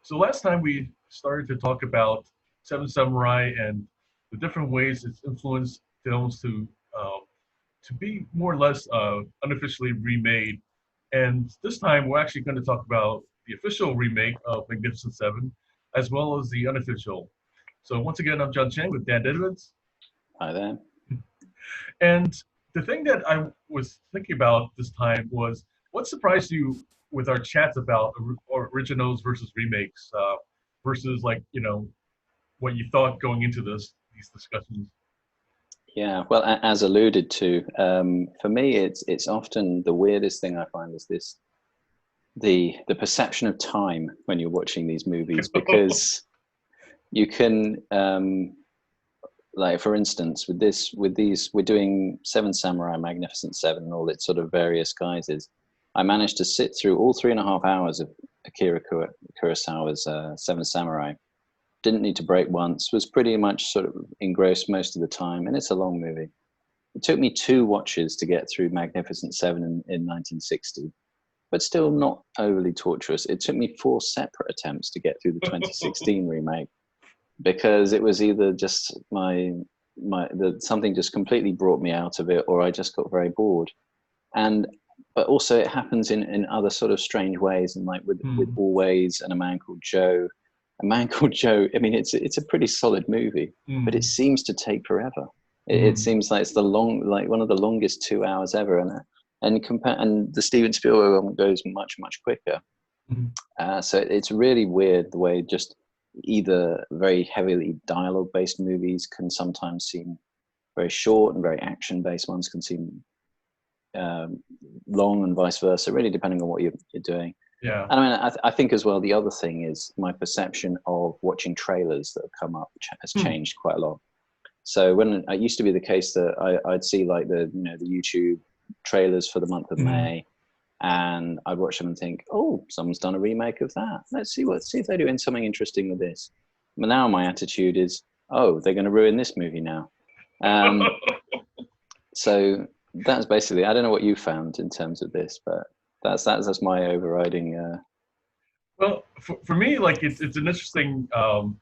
So last time we started to talk about Seven Samurai and the different ways it's influenced films to be more or less unofficially remade. And this time we're actually going to talk about the official remake of Magnificent Seven, as well as the unofficial. So once again, I'm John Chang with Dan Edmonds. Hi there. And the thing that I was thinking about this time was what surprised you with our chats about originals versus remakes versus what you thought going into these discussions. Yeah, well, as alluded to, for me, it's often the weirdest thing I find is the perception of time when you're watching these movies, because you can like, for instance, with these, we're doing Seven Samurai, Magnificent Seven, and all its sort of various guises. I managed to sit through all 3.5 hours of Akira Kurosawa's Seven Samurai. Didn't need to break once, was pretty much sort of engrossed most of the time, and it's a long movie. It took me 2 watches to get through Magnificent Seven in 1960, but still not overly torturous. It took me 4 separate attempts to get through the 2016 remake, because it was either just something just completely brought me out of it, or I just got very bored. But also it happens in other sort of strange ways, and like with Always and A Man Called Joe. A Man Called Joe, I mean, it's a pretty solid movie, but it seems to take forever. It seems like it's one of the longest 2 hours ever, and the Steven Spielberg one goes much quicker. So it's really weird the way just either very heavily dialogue-based movies can sometimes seem very short, and very action-based ones can seem long, and vice versa, really depending on what you're doing. Yeah. And I mean, I think as well, the other thing is my perception of watching trailers that have come up has changed quite a lot. So when it used to be the case that I'd see like the YouTube trailers for the month of May, and I'd watch them and think, oh, someone's done a remake of that. Let's see if they're doing something interesting with this. But now my attitude is, oh, they're going to ruin this movie now. So that's basically, I don't know what you found in terms of this, but that's my overriding. Well, for me, like it's an interesting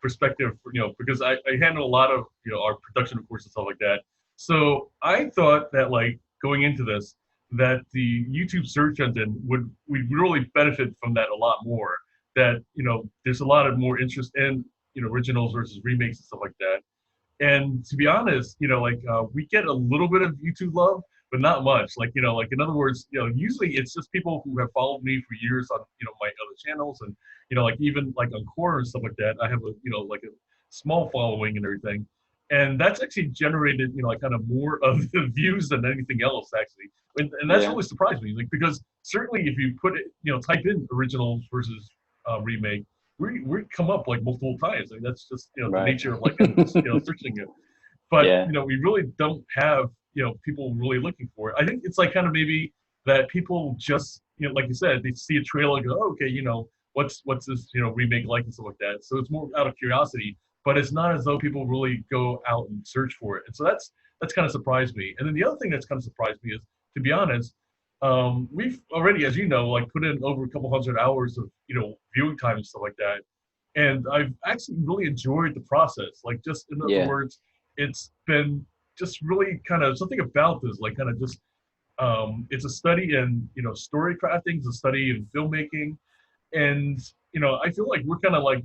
perspective, because I handle a lot of our production, of course, and stuff like that. So I thought that, like, going into this, that the YouTube search engine would really benefit from that a lot more. That there's a lot of more interest in originals versus remakes and stuff like that. And to be honest, we get a little bit of YouTube love, but not much. Like in other words, usually it's just people who have followed me for years on my other channels, and like even like on Core and stuff like that. I have like a small following and everything. And that's actually generated, like kind of more of the views than anything else, actually. And that's really surprised me, like, because certainly if you put it, type in originals versus remake, we come up like multiple times. Like that's just the nature of like searching it. But we really don't have people really looking for it. I think it's like kind of maybe that people just like you said, they see a trailer and go, oh, okay, what's this remake like and stuff like that. So it's more out of curiosity. But it's not as though people really go out and search for it. And so that's kind of surprised me. And then the other thing that's kind of surprised me is, to be honest, we've already, as you know, like put in over a couple hundred hours of, viewing time and stuff like that. And I've actually really enjoyed the process. Like, just in other words, it's been just really kind of something about this, like kind of just, it's a study in, story crafting, it's a study in filmmaking. And, I feel like we're kind of like,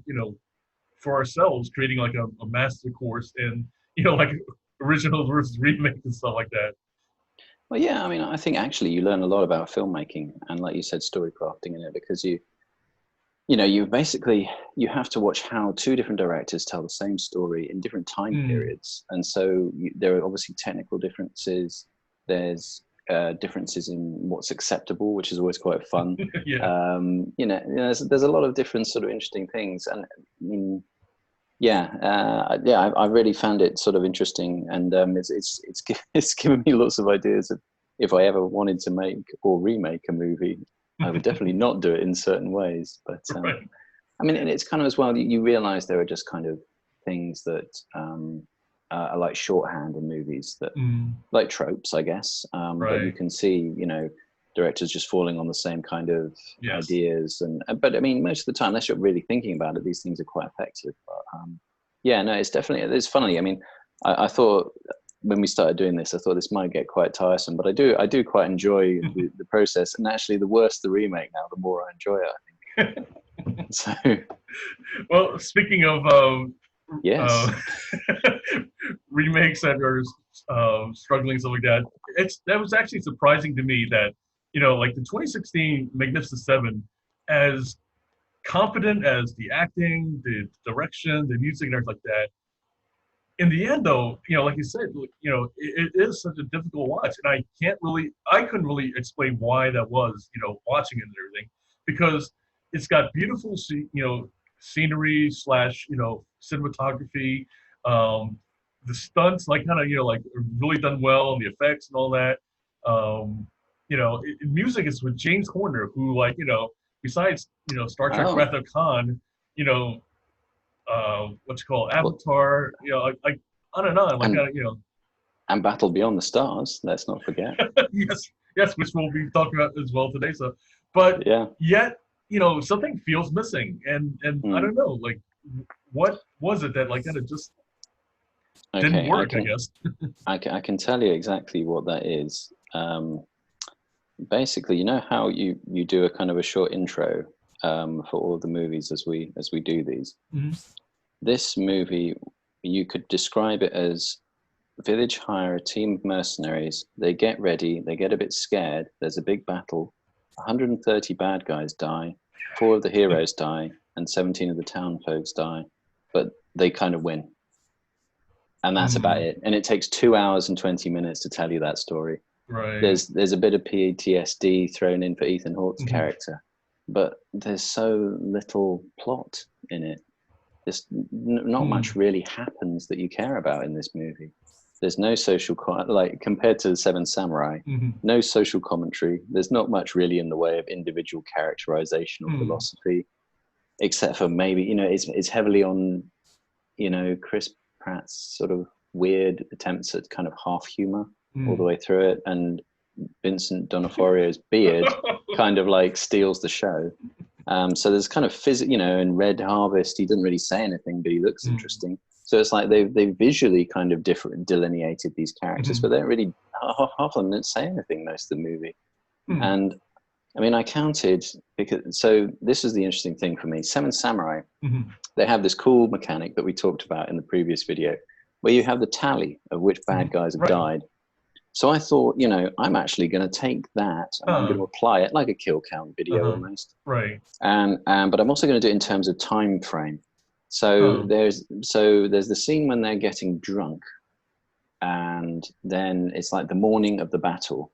for ourselves, creating like a master course in, like originals versus remakes and stuff like that. Well, yeah, I mean, I think actually you learn a lot about filmmaking, and like you said, story crafting in it, because you basically, you have to watch how 2 different directors tell the same story in different time periods. And so there are obviously technical differences. There's differences in what's acceptable, which is always quite fun. There's a lot of different sort of interesting things. And I mean, I really found it sort of interesting, and it's given me lots of ideas of if I ever wanted to make or remake a movie. I would definitely not do it in certain ways, but I mean, and it's kind of as well, you realize there are just kind of things that are like shorthand in movies, that like tropes, I guess, that you can see, directors just falling on the same kind of Yes. ideas. But I mean, most of the time, unless you're really thinking about it, these things are quite effective. But yeah, no, it's funny. I mean, I thought when we started doing this, I thought this might get quite tiresome, but I do quite enjoy the process. And actually, the worse the remake now, the more I enjoy it, I think. So, well, speaking of yes, remakes that are struggling, stuff like that, that was actually surprising to me that, like the 2016 Magnificent Seven, as competent as the acting, the direction, the music, and everything like that, in the end, though, like you said, it is such a difficult watch, and I couldn't really explain why that was, watching it and everything, because it's got beautiful, scenery slash, cinematography, the stunts, like kind of, like really done well, and the effects and all that. Music is with James Horner, who, like, besides, Star Trek Wrath of Khan, what's it called, Avatar, like on and on, like and Battle Beyond the Stars. Let's not forget. yes, which we'll be talking about as well today. So, but yet, something feels missing, and I don't know, like, what was it that, like, kind of just didn't work? I guess I can tell you exactly what that is. Basically, you know how you do a kind of a short intro for all of the movies as we do these. Mm-hmm. This movie, you could describe it as village hire a team of mercenaries. They get ready, they get a bit scared. There's a big battle. 130 bad guys die. 4 of the heroes die, and 17 of the town folks die. But they kind of win. And that's about it. And it takes 2 hours and 20 minutes to tell you that story. Right. There's a bit of PTSD thrown in for Ethan Hawke's character, but there's so little plot in it. There's not much really happens that you care about in this movie. There's no social, like compared to The Seven Samurai, no social commentary. There's not much really in the way of individual characterization or philosophy, except for maybe, it's heavily on, Chris Pratt's sort of weird attempts at kind of half humor all the way through it. And Vincent D'Onofrio's beard kind of like steals the show. So there's kind of in Red Harvest, he didn't really say anything, but he looks interesting. So it's like they visually kind of delineated these characters, but they don't really, half of them didn't say anything most of the movie. And I mean, I counted, so this is the interesting thing for me. Seven Samurai, they have this cool mechanic that we talked about in the previous video, where you have the tally of which bad guys have died. So I thought, I'm actually going to take that and I'm going to apply it like a kill count video almost. Right. But I'm also going to do it in terms of time frame. So there's the scene when they're getting drunk, and then it's like the morning of the battle.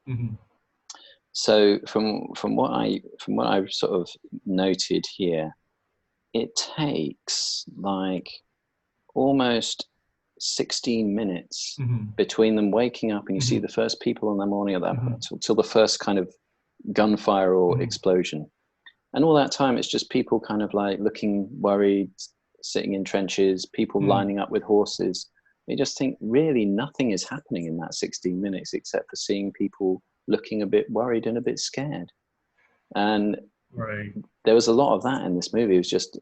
So from what I've sort of noted here, it takes like almost 16 minutes between them waking up and you see the first people in the morning of that till the first kind of gunfire or explosion. And all that time, it's just people kind of like looking worried, sitting in trenches, people lining up with horses. You just think really nothing is happening in that 16 minutes except for seeing people looking a bit worried and a bit scared. And there was a lot of that in this movie. It was just,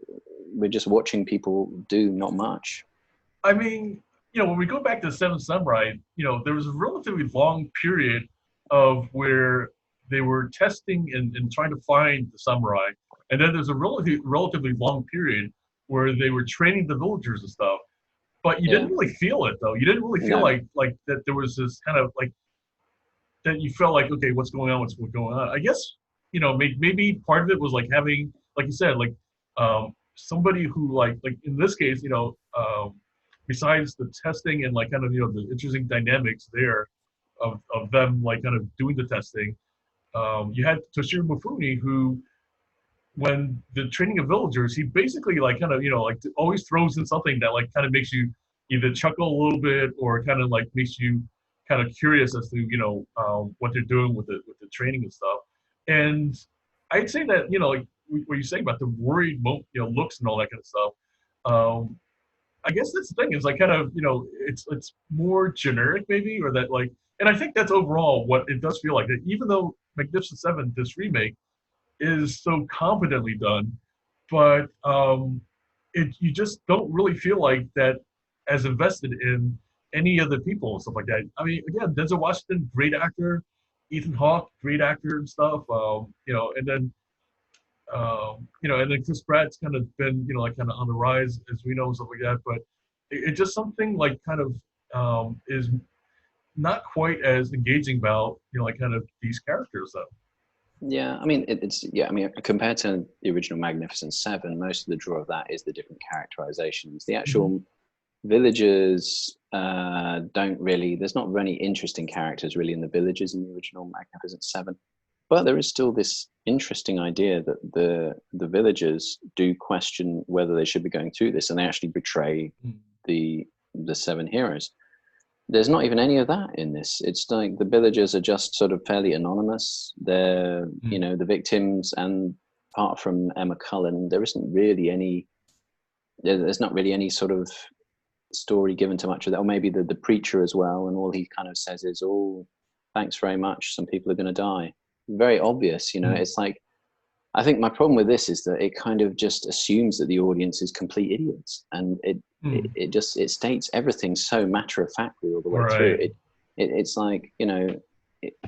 we're just watching people do not much. I mean, when we go back to Seven Samurai, there was a relatively long period of where they were testing and trying to find the samurai. And then there's a relatively long period where they were training the villagers and stuff. But you didn't really feel it, though. You didn't really feel like that there was this kind of like, that you felt like, okay, what's going on? What's going on? I guess, maybe part of it was like having, like you said, like somebody who like in this case, besides the testing and like kind of, the interesting dynamics there of them like kind of doing the testing, you had Toshiro Mifune, who, when the training of villagers, he basically like kind of, like always throws in something that like kind of makes you either chuckle a little bit or kind of like makes you kind of curious as to, what they're doing with the training and stuff. And I'd say that, like what you're saying about the worried, looks and all that kind of stuff. I guess that's the thing, is like kind of, it's more generic maybe, or that like, and I think that's overall what it does feel like, that even though Magnificent Seven, this remake, is so competently done, but you just don't really feel like that as invested in any of the people and stuff like that. I mean, again, Denzel Washington, great actor, Ethan Hawke, great actor and stuff. And then Chris Pratt's kind of been, like kind of on the rise as we know and stuff like that. But it just something like kind of is not quite as engaging about, like kind of these characters though. Yeah, I mean, I mean, compared to the original Magnificent Seven, most of the draw of that is the different characterizations. The actual villagers don't really. There's not really interesting characters really in the villagers in the original Magnificent Seven, but there is still this interesting idea that the villagers do question whether they should be going through this, and they actually betray the seven heroes. There's not even any of that in this. It's like the villagers are just sort of fairly anonymous. They're, the victims, and apart from Emma Cullen, there isn't really any. There's not really any sort of story given to much of that. Or maybe the preacher as well, and all he kind of says is, "Oh, thanks very much. Some people are going to die." Very obvious, It's like, I think my problem with this is that it kind of just assumes that the audience is complete idiots, and it states everything so matter of factly all the way through. It's like,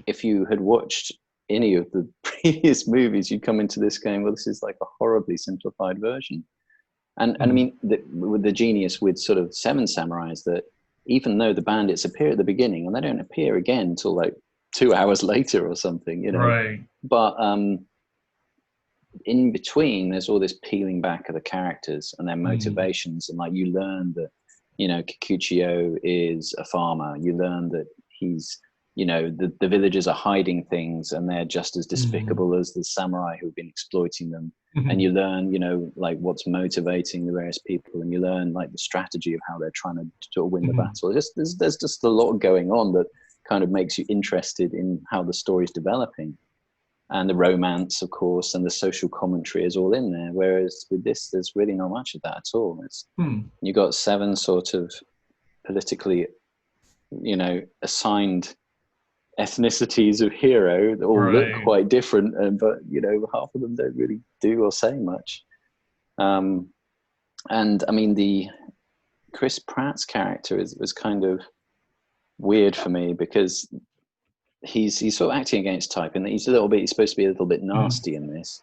if you had watched any of the previous movies, you'd come into this game, well, this is like a horribly simplified version. And I mean, with the genius with sort of Seven Samurai is that even though the bandits appear at the beginning, and they don't appear again until like 2 hours later or something, But in between, there's all this peeling back of the characters and their motivations, and like you learn that, Kikuchio is a farmer. You learn that he's, the villagers are hiding things, and they're just as despicable as the samurai who've been exploiting them. And you learn, like what's motivating the various people, and you learn like the strategy of how they're trying to sort of win the battle. There's just a lot going on that kind of makes you interested in how the story's developing, and the romance, of course, and the social commentary is all in there. Whereas with this, there's really not much of that at all. It's you got seven sort of politically, assigned ethnicities of hero that all look quite different, but half of them don't really do or say much. And I mean, the Chris Pratt's character was kind of weird for me, because he's sort of acting against type, and he's supposed to be a little bit nasty in this.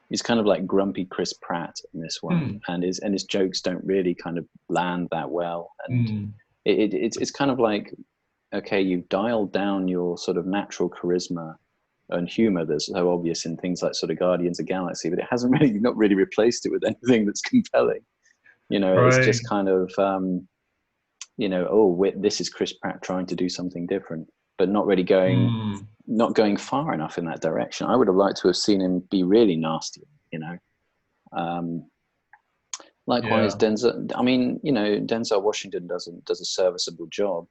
He's kind of like grumpy Chris Pratt in this one, and his jokes don't really kind of land that well, and it's kind of like, okay, you've dialed down your sort of natural charisma and humor that's so obvious in things like sort of Guardians of the Galaxy, but it hasn't really, not really replaced it with anything that's compelling. It's just kind of this is Chris Pratt trying to do something different, but not really not going far enough in that direction. I would have liked to have seen him be really nasty, Likewise, Denzel. I mean, Denzel Washington does a serviceable job,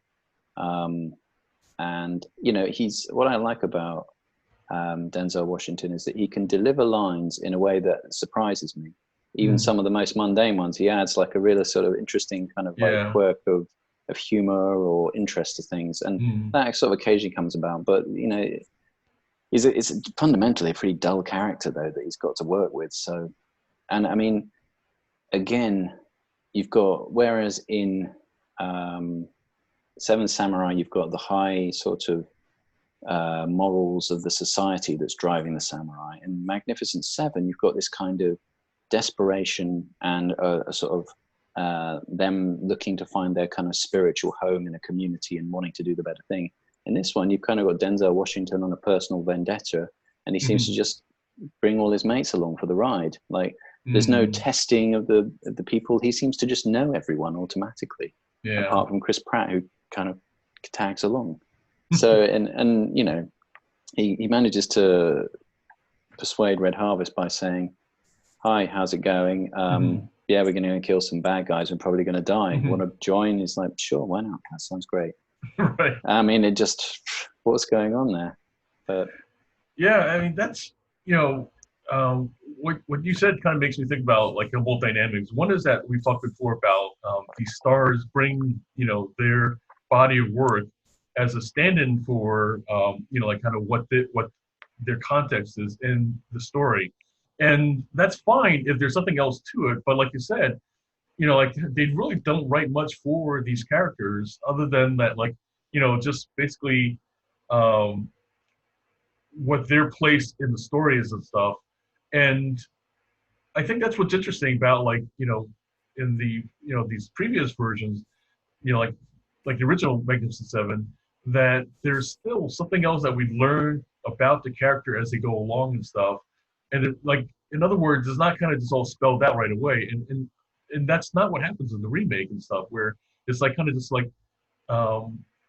and he's, what I like about Denzel Washington is that he can deliver lines in a way that surprises me. Even some of the most mundane ones, he adds like a really sort of interesting kind of like quirk of humor or interest to things, and that sort of occasionally comes about. But it's fundamentally a pretty dull character though that he's got to work with. So, and I mean, again, you've got, whereas in Seven Samurai, you've got the high sort of morals of the society that's driving the samurai. In Magnificent Seven, you've got this kind of desperation and a sort of them looking to find their kind of spiritual home in a community and wanting to do the better thing. In this one, you've kind of got Denzel Washington on a personal vendetta, and he seems to just bring all his mates along for the ride. Like, there's no testing of the people. He seems to just know everyone automatically, apart from Chris Pratt, who kind of tags along. So, and he manages to persuade Red Harvest by saying, "Hi, how's it going? Yeah, we're going to kill some bad guys. We're probably going to die. Want to join?" He's like, "Sure, why not? That sounds great." Right. I mean, it just, what's going on there? But yeah, I mean, that's what you said kind of makes me think about like both dynamics. One is that we talked before about these stars bring their body of work as a stand-in for like kind of what their context is in the story. And that's fine if there's something else to it. But like you said, like they really don't write much for these characters other than that, like, just basically what their place in the story is and stuff. And I think that's what's interesting about, like, in the, these previous versions, like the original Magnificent Seven, that there's still something else that we learn about the character as they go along and stuff. And it, like, in other words, it's not kind of just all spelled out right away. And that's not what happens in the remake and stuff, where it's like kind of just like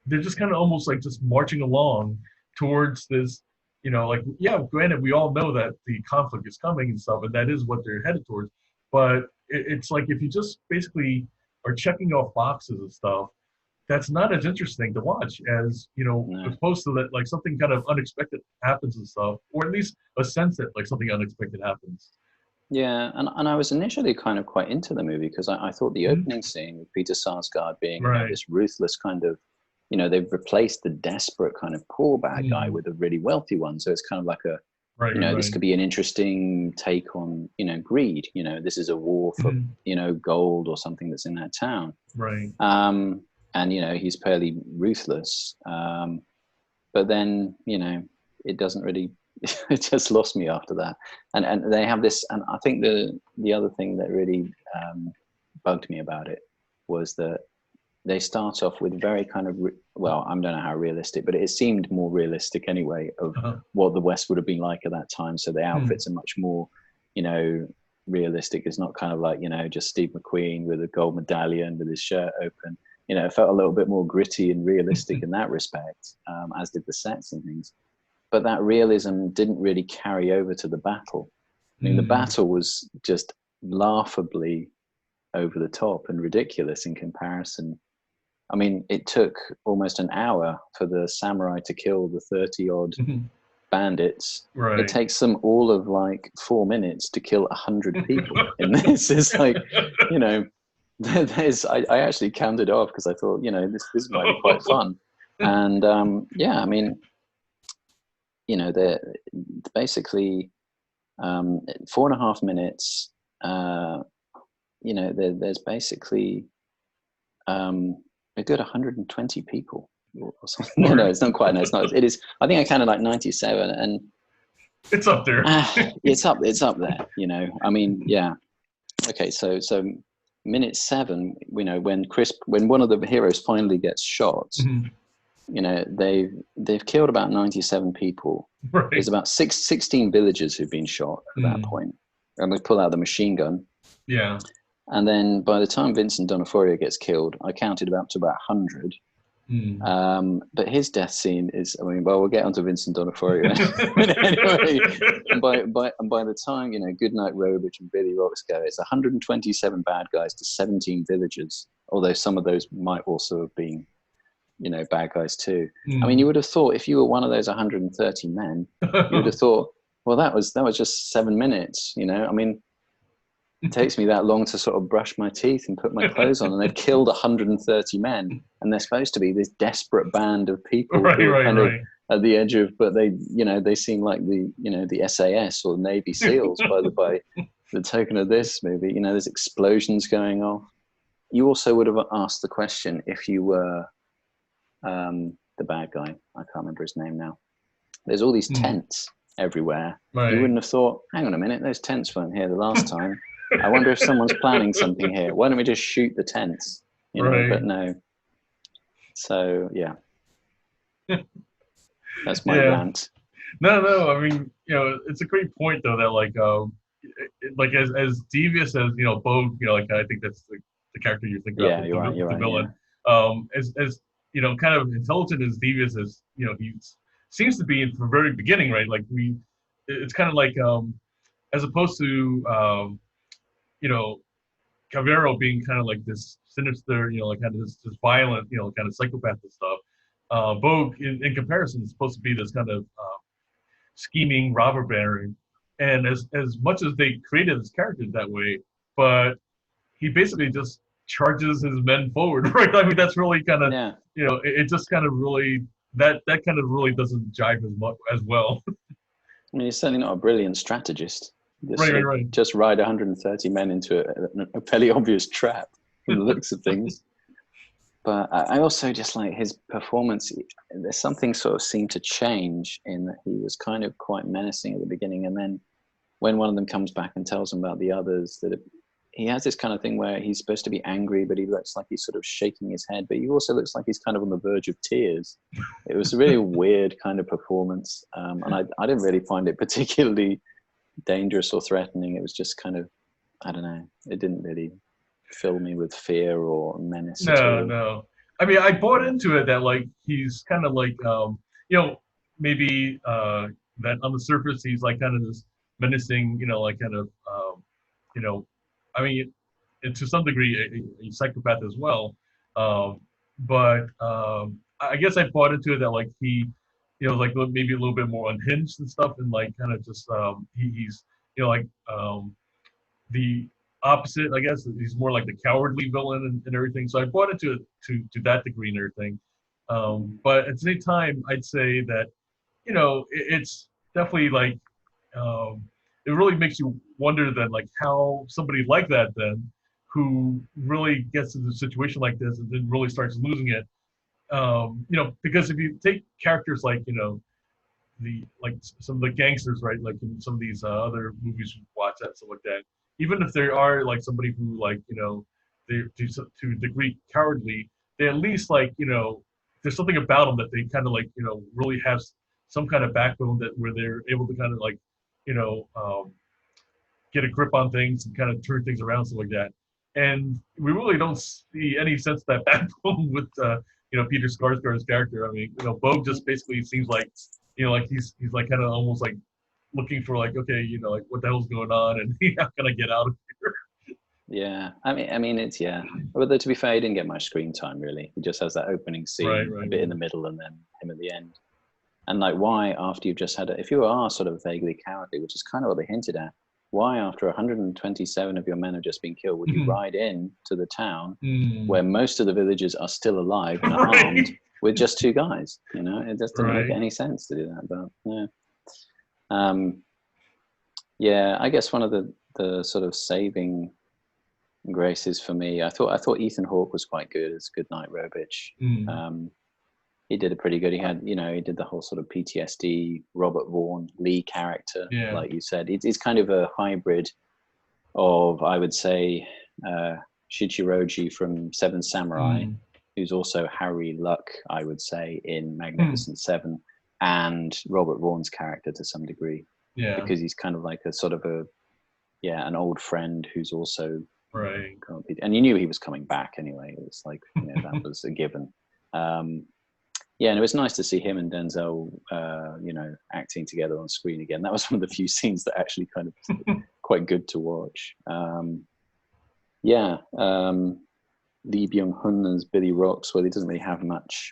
they're just kind of almost like just marching along towards this, like, yeah, granted, we all know that the conflict is coming and stuff, and that is what they're headed towards. But it's like if you just basically are checking off boxes and stuff, that's not as interesting to watch as, No. opposed to that, like something kind of unexpected happens and stuff, or at least a sense that like something unexpected happens. Yeah, and I was initially kind of quite into the movie because I thought the opening scene with Peter Sarsgaard being Right. this ruthless kind of, they've replaced the desperate kind of poor bad guy with a really wealthy one. So it's kind of like a, Right. this could be an interesting take on, greed. This is a war for, gold or something that's in that town. Right. And, he's fairly ruthless. But then, it doesn't really, it just lost me after that. And they have this, and I think the other thing that really bugged me about it was that they start off with very kind of, I don't know how realistic, but it seemed more realistic anyway of what the West would have been like at that time. So the outfits are much more, realistic. It's not kind of like, just Steve McQueen with a gold medallion with his shirt open. It felt a little bit more gritty and realistic in that respect, as did the sets and things. But that realism didn't really carry over to the battle. I mean, the battle was just laughably over the top and ridiculous in comparison. I mean, it took almost an hour for the samurai to kill the 30-odd bandits. Right. It takes them all of like 4 minutes to kill 100 people. And this is like, I actually counted off because I thought, this might be quite fun. And I mean, they're basically 4.5 minutes. There's basically a good 120 people or something. No, it's not quite. No, it's not. It is. I think I counted like 97, and it's up there. It's up there. I mean, yeah. Okay, so minute 7. When one of the heroes finally gets shot. They've killed about 97 people. Right. There's about 16 villagers who've been shot at that point. And we pull out the machine gun. Yeah. And then by the time Vincent D'onofrio gets killed, I counted up to about 100. But his death scene is, we'll get onto Vincent D'onofrio anyway. And by the time, Goodnight Robert and Billy Rocks go, it's 127 bad guys to 17 villagers, although some of those might also have been bad guys too. I mean, you would have thought if you were one of those 130 men, you would have thought, well, that was just 7 minutes. I mean, it takes me that long to sort of brush my teeth and put my clothes on, and they've killed 130 men, and they're supposed to be this desperate band of people who are kind of at the edge of, but they seem like the SAS or Navy SEALs by the token of this movie. There's explosions going off. You also would have asked the question if you were the bad guy. I can't remember his name now. There's all these tents everywhere. Right. You wouldn't have thought, hang on a minute, those tents weren't here the last time. I wonder if someone's planning something here. Why don't we just shoot the tents? Right. But no. So yeah. That's my rant. No. I mean, it's a great point though that like as devious as Bogue, like I think that's the character you're thinking of, the villain. Yeah. As kind of intelligent as devious as he seems to be from the very beginning, right? Like it's kind of like as opposed to Calvera being kind of like this sinister, like kind of this violent, kind of psychopath and stuff. Bogue, in comparison, is supposed to be this kind of scheming robber baron. And as much as they created his characters that way, but he basically just charges his men forward, right? I mean, that's really kind of, it just kind of really, that kind of really doesn't jive as well. I mean, he's certainly not a brilliant strategist. Right. Just ride 130 men into a fairly obvious trap from the looks of things. But I also just like his performance. There's something sort of seemed to change in that he was kind of quite menacing at the beginning. And then when one of them comes back and tells him about the others, that he has this kind of thing where he's supposed to be angry, but he looks like he's sort of shaking his head. But he also looks like he's kind of on the verge of tears. It was a really weird kind of performance. And I didn't really find it particularly dangerous or threatening. It was just kind of, I don't know, it didn't really fill me with fear or menace at all. No. I mean, I bought into it that like he's kind of like maybe that on the surface he's like kind of this menacing, like kind of I mean, to some degree a psychopath as well. But I guess I bought into it that like he, like maybe a little bit more unhinged and stuff, and like kind of just he's like the opposite, I guess. He's more like the cowardly villain and everything. So I bought it to that degree and everything. But at the same time, I'd say that it's definitely like it really makes you wonder then like how somebody like that then who really gets into a situation like this and then really starts losing it. Because if you take characters like some of the gangsters, right? Like in some of these other movies we watch that stuff like that. Even if they are like somebody who like they're to a degree cowardly, they at least like there's something about them that they kind of like really have some kind of backbone that where they're able to kind of like get a grip on things and kind of turn things around, stuff like that. And we really don't see any sense of that backbone with Peter Sarsgaard's character. I mean, Bogue just basically seems like like he's like kind of almost like looking for like, okay, like what the hell's going on and how can I get out of here? Yeah, I mean it's But to be fair, he didn't get much screen time really. He just has that opening scene, a bit in the middle, and then him at the end. And like, why after you've just had if you are sort of vaguely cowardly, which is kind of what they hinted at, why after 127 of your men have just been killed would you ride in to the town where most of the villagers are still alive and are armed with just two guys? It just didn't make any sense to do that. But I guess one of the sort of saving graces for me, I thought Ethan Hawke was quite good as Goodnight Robich. He did a pretty good. He had, he did the whole sort of PTSD Robert Vaughn Lee character, like you said. It's kind of a hybrid of, I would say, Shichiroji from Seven Samurai, who's also Harry Luck, I would say, in Magnificent Seven, and Robert Vaughn's character to some degree. Yeah. Because he's kind of like a sort of an old friend who's also can't be, and you knew he was coming back anyway. It was like, that was a given. And it was nice to see him and Denzel, acting together on screen again. That was one of the few scenes that actually kind of quite good to watch. Lee Byung-hun as Billy Rocks. Well, he doesn't really have much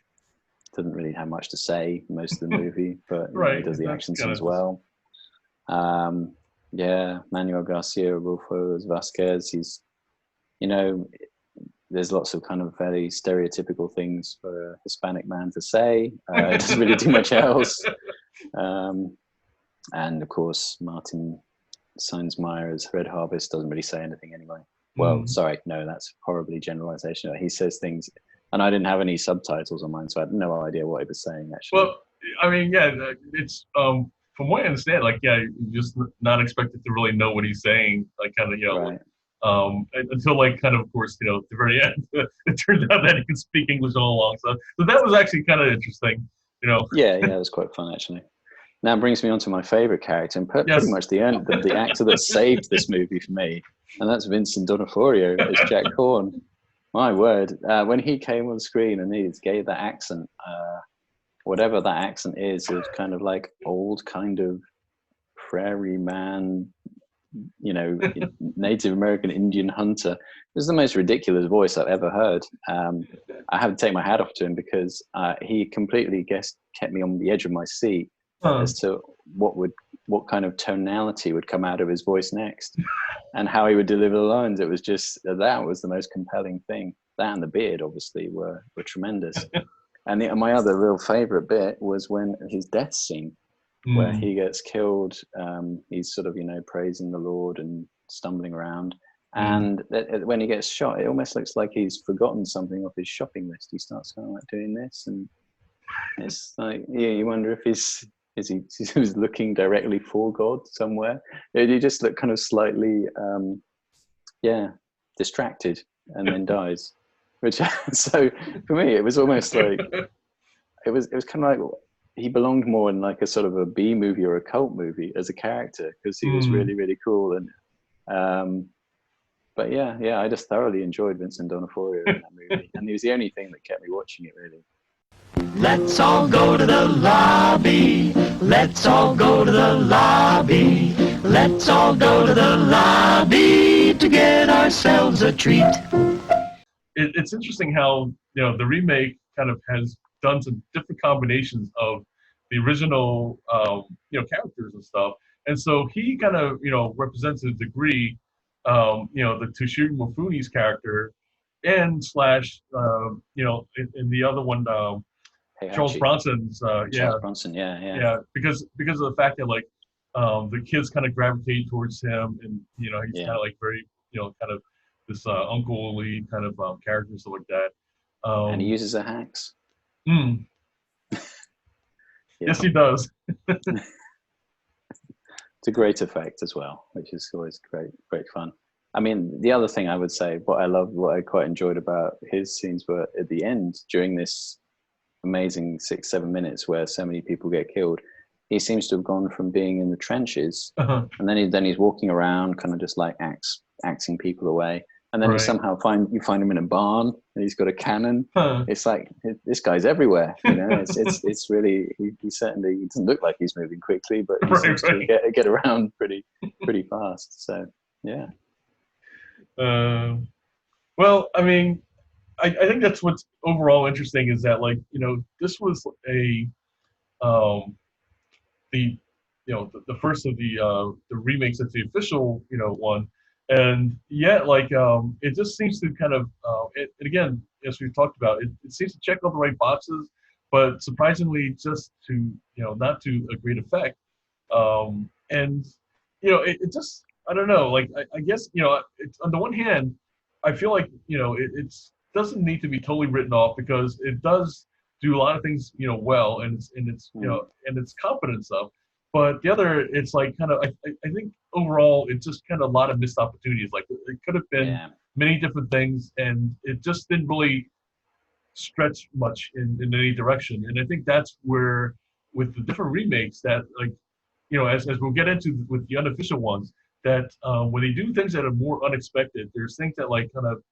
to say most of the movie, but he does the action scenes well. Manuel Garcia Rulfo as Vasquez. He's, there's lots of kind of very stereotypical things for a Hispanic man to say. It doesn't really do much else. And of course, Martin Seinsmeyer as Red Harvest doesn't really say anything anyway. Well, sorry, no, that's horribly generalization. He says things, and I didn't have any subtitles on mine, so I had no idea what he was saying, actually. Well, I mean, it's, from what I understand, like, you're just not expected to really know what he's saying, like, kind of, until like kind of course, at the very end, it turned out that he can speak English all along. So that was actually kind of interesting, Yeah, it was quite fun actually. Now it brings me on to my favorite character and pretty much the actor that saved this movie for me, and that's Vincent D'Onofrio as Jack Horn. My word, when he came on screen and he gave that accent, whatever that accent is, it was kind of like old kind of prairie man, Native American Indian hunter. It was the most ridiculous voice I've ever heard. I have to take my hat off to him because he completely kept me on the edge of my seat as to what kind of tonality would come out of his voice next and how he would deliver the lines. It was just, that was the most compelling thing. That and the beard obviously were tremendous. And my other real favorite bit was when his death scene. where he gets killed. He's sort of, praising the Lord and stumbling around. And when he gets shot, it almost looks like he's forgotten something off his shopping list. He starts kind of like doing this, and it's like, you wonder if he's looking directly for God somewhere. He just look kind of slightly, distracted, and then dies. Which, so for me, it was almost like it was kind of like he belonged more in like a sort of a B movie or a cult movie as a character, because he was really, really cool. And but yeah, I just thoroughly enjoyed Vincent D'onofrio in that movie, and he was the only thing that kept me watching it, really. Let's all go to the lobby. Let's all go to the lobby. Let's all go to the lobby to get ourselves a treat. It's interesting how the remake kind of has done some different combinations of the original characters and stuff, and so he kind of represents to a degree the Toshiro Mifune's character, and slash in the other one Charles Bronson's Charles Bronson, yeah, because of the fact that like the kids kind of gravitate towards him, and he's kind of like very kind of this uncle-y kind of character and stuff like that. And he uses a hacks. Yes, he does. It's a great effect as well, which is always great fun. I mean, the other thing I would say, what I quite enjoyed about his scenes were at the end, during this amazing 6-7 minutes where so many people get killed. He seems to have gone from being in the trenches, and then he's walking around, kind of just like acting people away. And then you somehow find him in a barn, and he's got a cannon. It's like, this guy's everywhere. It's really, he certainly doesn't look like he's moving quickly, but he seems to get around pretty fast. So yeah. Well, I mean, I think that's what's overall interesting, is that like this was the first of the remakes. That's the official one. And yet, like, it just seems to kind of, and again, as we've talked about, it seems to check all the right boxes, but surprisingly, just to, not to a great effect. And, it just, I don't know, like, I guess, it's, on the one hand, I feel like, it doesn't need to be totally written off, because it does do a lot of things, well, and it's and it's competent stuff. But the other, it's like kind of, I think overall, it's just kind of a lot of missed opportunities. Like, it could have been many different things, and it just didn't really stretch much in any direction. And I think that's where, with the different remakes, that like, as we'll get into with the unofficial ones, that when they do things that are more unexpected, there's things that like kind of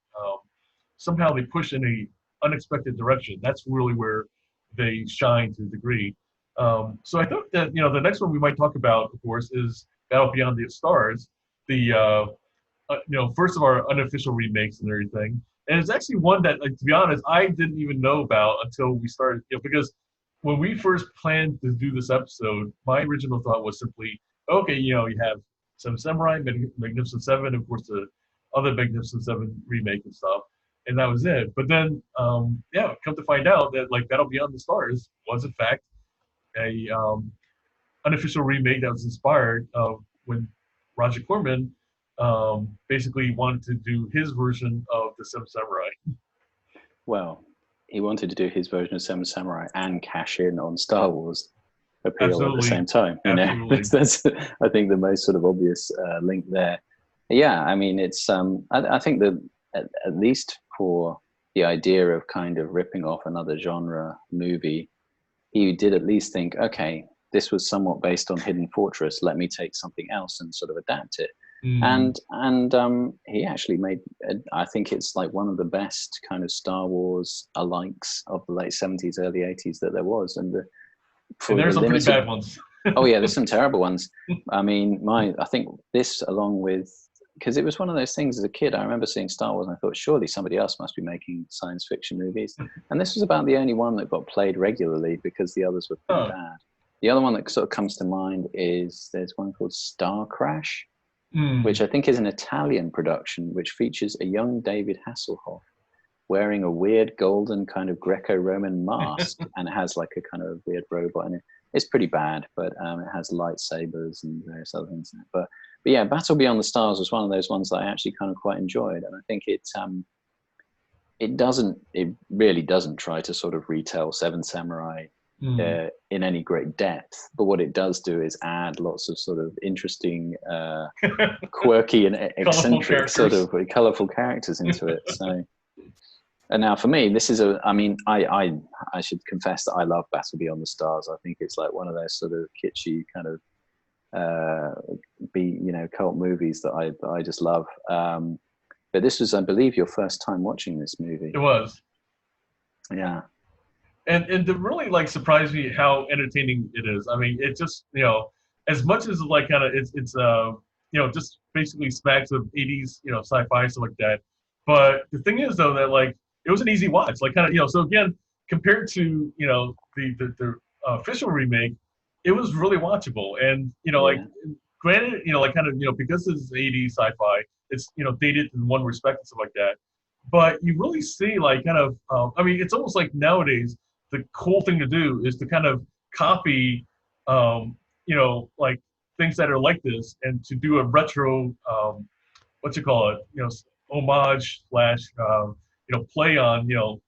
somehow they push in a unexpected direction. That's really where they shine to a degree. So I think that the next one we might talk about, of course, is Battle Beyond the Stars, the first of our unofficial remakes and everything. And it's actually one that, like, to be honest, I didn't even know about until we started, because when we first planned to do this episode, my original thought was simply, okay, you have Seven Samurai, Magnificent Seven, of course, the other Magnificent Seven remake and stuff, and that was it. But then, come to find out that like Battle Beyond the Stars was in fact a unofficial remake that was inspired of when Roger Corman basically wanted to do his version of the Seven Samurai. Well, he wanted to do his version of Seven Samurai and cash in on Star Wars appeal at the same time. That's I think the most sort of obvious link there. Yeah, I mean, it's I think that at least for the idea of kind of ripping off another genre movie, he did at least think, okay, this was somewhat based on Hidden Fortress. Let me take something else and sort of adapt it. And he actually made, I think it's like one of the best kind of Star Wars alikes of the late 70s, early 80s that there was. And there's some pretty bad ones. Oh yeah, there's some terrible ones. I mean, I think this, along with, because it was one of those things as a kid, I remember seeing Star Wars and I thought, surely somebody else must be making science fiction movies. And this was about the only one that got played regularly, because the others were pretty bad. The other one that sort of comes to mind is there's one called Star Crash, which I think is an Italian production, which features a young David Hasselhoff wearing a weird golden kind of Greco-Roman mask, and it has like a kind of weird robot in it. it's pretty bad, but it has lightsabers and various other things in it. But yeah, Battle Beyond the Stars was one of those ones that I actually kind of quite enjoyed, and I think it really doesn't try to sort of retell Seven Samurai in any great depth, but what it does do is add lots of sort of interesting, quirky and eccentric sort of colorful characters into it. So, and now for me, this is I should confess that I love Battle Beyond the Stars. I think it's like one of those sort of kitschy kind of cult movies that I just love. But this was, I believe, your first time watching this movie. It was. Yeah. And to really like surprise me how entertaining it is. I mean, it just, as much as like kind of it's just basically smacks of 80s, sci-fi, stuff like that. But the thing is though that like it was an easy watch, like kind of, so again, compared to, the official remake, it was really watchable. And, like granted, like kind of, because this is 80s sci-fi, it's, dated in one respect and stuff like that. But you really see like kind of, it's almost like nowadays, the cool thing to do is to kind of copy, like things that are like this and to do a retro, homage / play on, a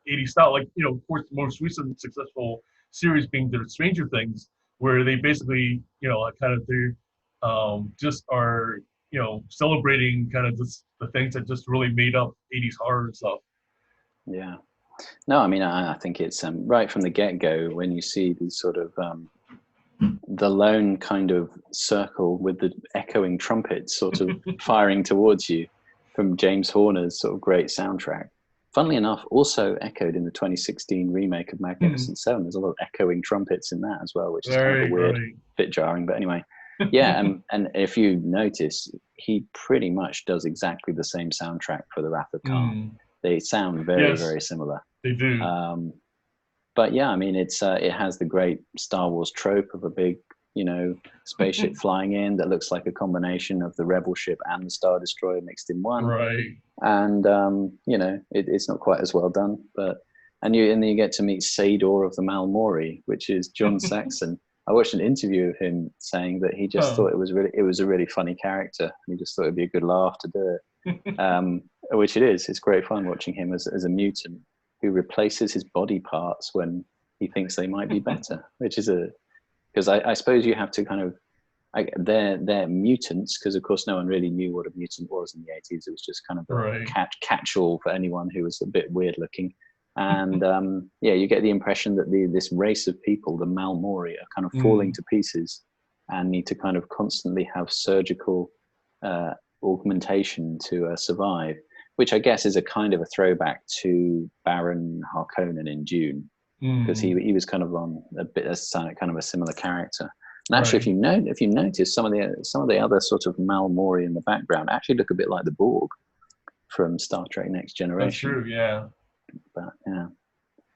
80s style. Like, of course, the most recent successful series being the Stranger Things, where they basically, kind of they just are, celebrating kind of just the things that just really made up 80s horror and stuff. Yeah. No, I mean, I think it's right from the get-go when you see these sort of the lone kind of circle with the echoing trumpets sort of firing towards you from James Horner's sort of great soundtrack. Funnily enough, also echoed in the 2016 remake of Magnificent Seven. There's a lot of echoing trumpets in that as well, which is kind of a weird, bit jarring. But anyway, yeah, and if you notice, he pretty much does exactly the same soundtrack for The Wrath of Khan. They sound very, very similar. They do. But yeah, I mean, it has the great Star Wars trope of a big, spaceship flying in that looks like a combination of the Rebel ship and the Star Destroyer mixed in one. Right. And it's not quite as well done, but and then you get to meet Sador of the Malmori, which is John Saxon. I watched an interview of him saying that he just thought it was a really funny character. He just thought it'd be a good laugh to do it. Which it is. It's great fun watching him as a mutant who replaces his body parts when he thinks they might be better, which is because I suppose you have to kind of, they're mutants because of course no one really knew what a mutant was in the 80s. It was just kind of a catch-all for anyone who was a bit weird looking. And you get the impression that this race of people, the Malmori, are kind of falling to pieces and need to kind of constantly have surgical augmentation to survive, which I guess is a kind of a throwback to Baron Harkonnen in Dune, because he was kind of on a bit as kind of a similar character. And actually, if you notice, some of the other sort of Malmori in the background actually look a bit like the Borg from Star Trek Next Generation. That's true, yeah. But yeah,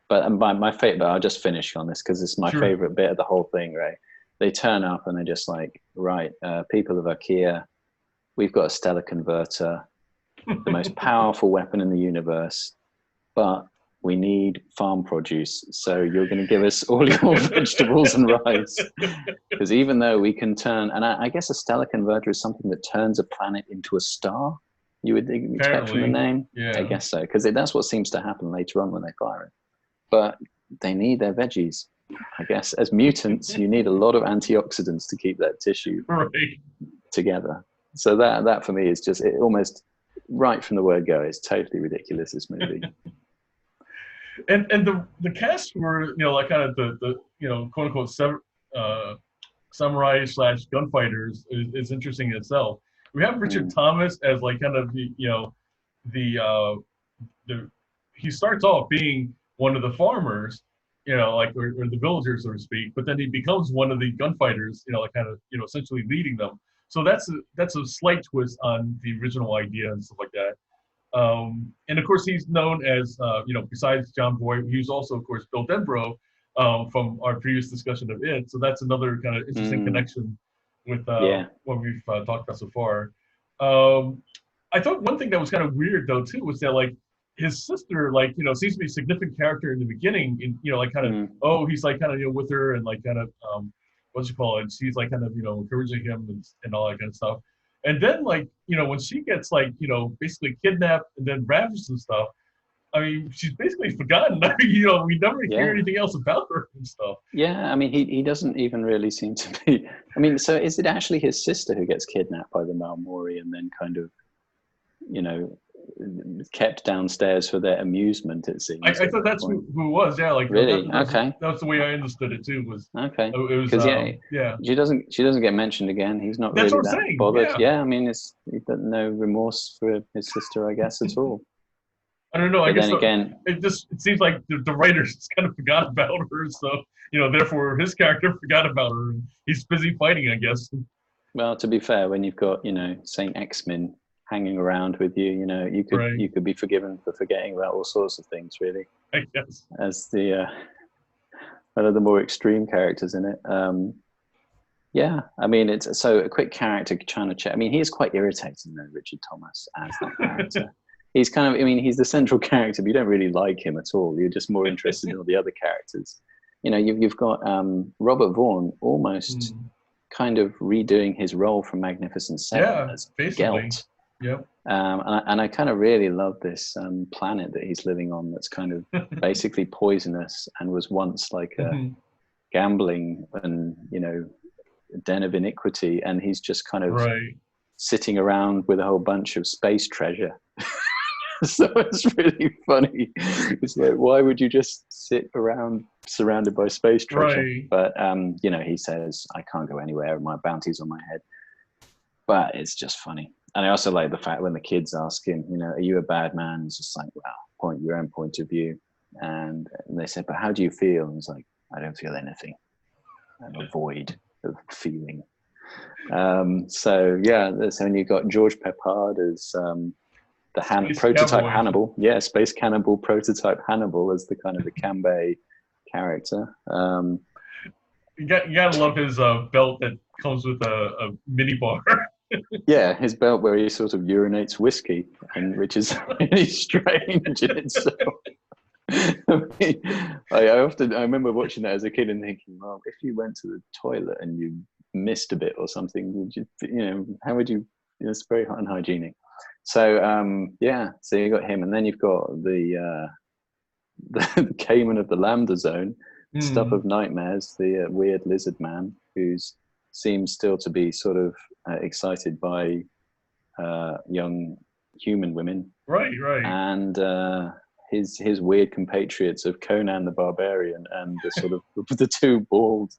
but my favorite. I'll just finish on this because it's my favorite bit of the whole thing. Right, they turn up and they're just like, people of Akira, we've got a stellar converter, the most powerful weapon in the universe, but we need farm produce. So you're going to give us all your vegetables and rice, because even though we can turn, and I guess a stellar converter is something that turns a planet into a star. You would expect from the name? Yeah. I guess so, because that's what seems to happen later on when they fire it. But they need their veggies. I guess as mutants, you need a lot of antioxidants to keep that tissue together. So that for me is just almost right from the word go. It's totally ridiculous, this movie. and the cast were, like kind of the quote unquote samurai / gunfighters is interesting in itself. We have Richard Thomas as like kind of he starts off being one of the farmers, like or the villagers, so to speak, but then he becomes one of the gunfighters, like kind of essentially leading them. So that's a slight twist on the original idea and stuff like that. And of course he's known as besides John Boyd, he's also of course Bill Denbrough from our previous discussion of it. So that's another kind of interesting connection with what we've talked about so far. I thought one thing that was kind of weird though too was that like his sister, like, seems to be a significant character in the beginning, and like kind of he's like kind of with her and like kind of what's you call it? She's like kind of encouraging him and all that kind of stuff. And then like when she gets like basically kidnapped and then ravished and stuff, I mean she's basically forgotten. I mean we never hear anything else about her and stuff. Yeah, I mean he doesn't even really seem to be. I mean, so is it actually his sister who gets kidnapped by the Maori and then kind of kept downstairs for their amusement? It seems. I thought that's who it was. Yeah, like really. Okay. That's the way I understood it too. Was okay. It was yeah. She doesn't get mentioned again. He's not that's really what I'm that saying. bothered. Yeah, I mean, he doesn't no remorse for his sister, I guess, at all. I don't know. I guess then again, it seems like the writers just kind of forgot about her. So therefore his character forgot about her, and he's busy fighting, I guess. Well, to be fair, when you've got Saint X-Men hanging around with you, you could be forgiven for forgetting about all sorts of things, really. I guess. As the one of the more extreme characters in it. Yeah, I mean, it's so a quick character trying to check. I mean, he is quite irritating though, Richard Thomas as that character. He's kind of, I mean, he's the central character, but you don't really like him at all. You're just more interested in all the other characters. You've got Robert Vaughn almost kind of redoing his role from Magnificent Seven as Gelt. Yep. And I kind of really love this planet that he's living on that's kind of basically poisonous and was once like a gambling and, den of iniquity. And he's just kind of sitting around with a whole bunch of space treasure. So it's really funny. It's like, why would you just sit around surrounded by space treasure? Right. But, he says, I can't go anywhere. My bounty's on my head. But it's just funny. And I also like the fact when the kids ask him, are you a bad man? It's just like, well, point your own point of view. And they said, but how do you feel? And he's like, I don't feel anything. I'm a void of feeling. So you've got George Peppard as the prototype Cowboy. Hannibal. Yeah, Space Cannibal prototype Hannibal as the kind of the Cambay character. You gotta love his belt that comes with a mini bar. Yeah, his belt where he sort of urinates whiskey, which is really strange in itself. I remember watching that as a kid and thinking, well, if you went to the toilet and you missed a bit or something, would you, how would you? It's very unhygienic. So so you got him, and then you've got the Cayman of the Lambda Zone, Stuff of Nightmares, the weird lizard man who seems still to be sort of excited by young human women. Right. And his weird compatriots of Conan the Barbarian and the sort of the two bald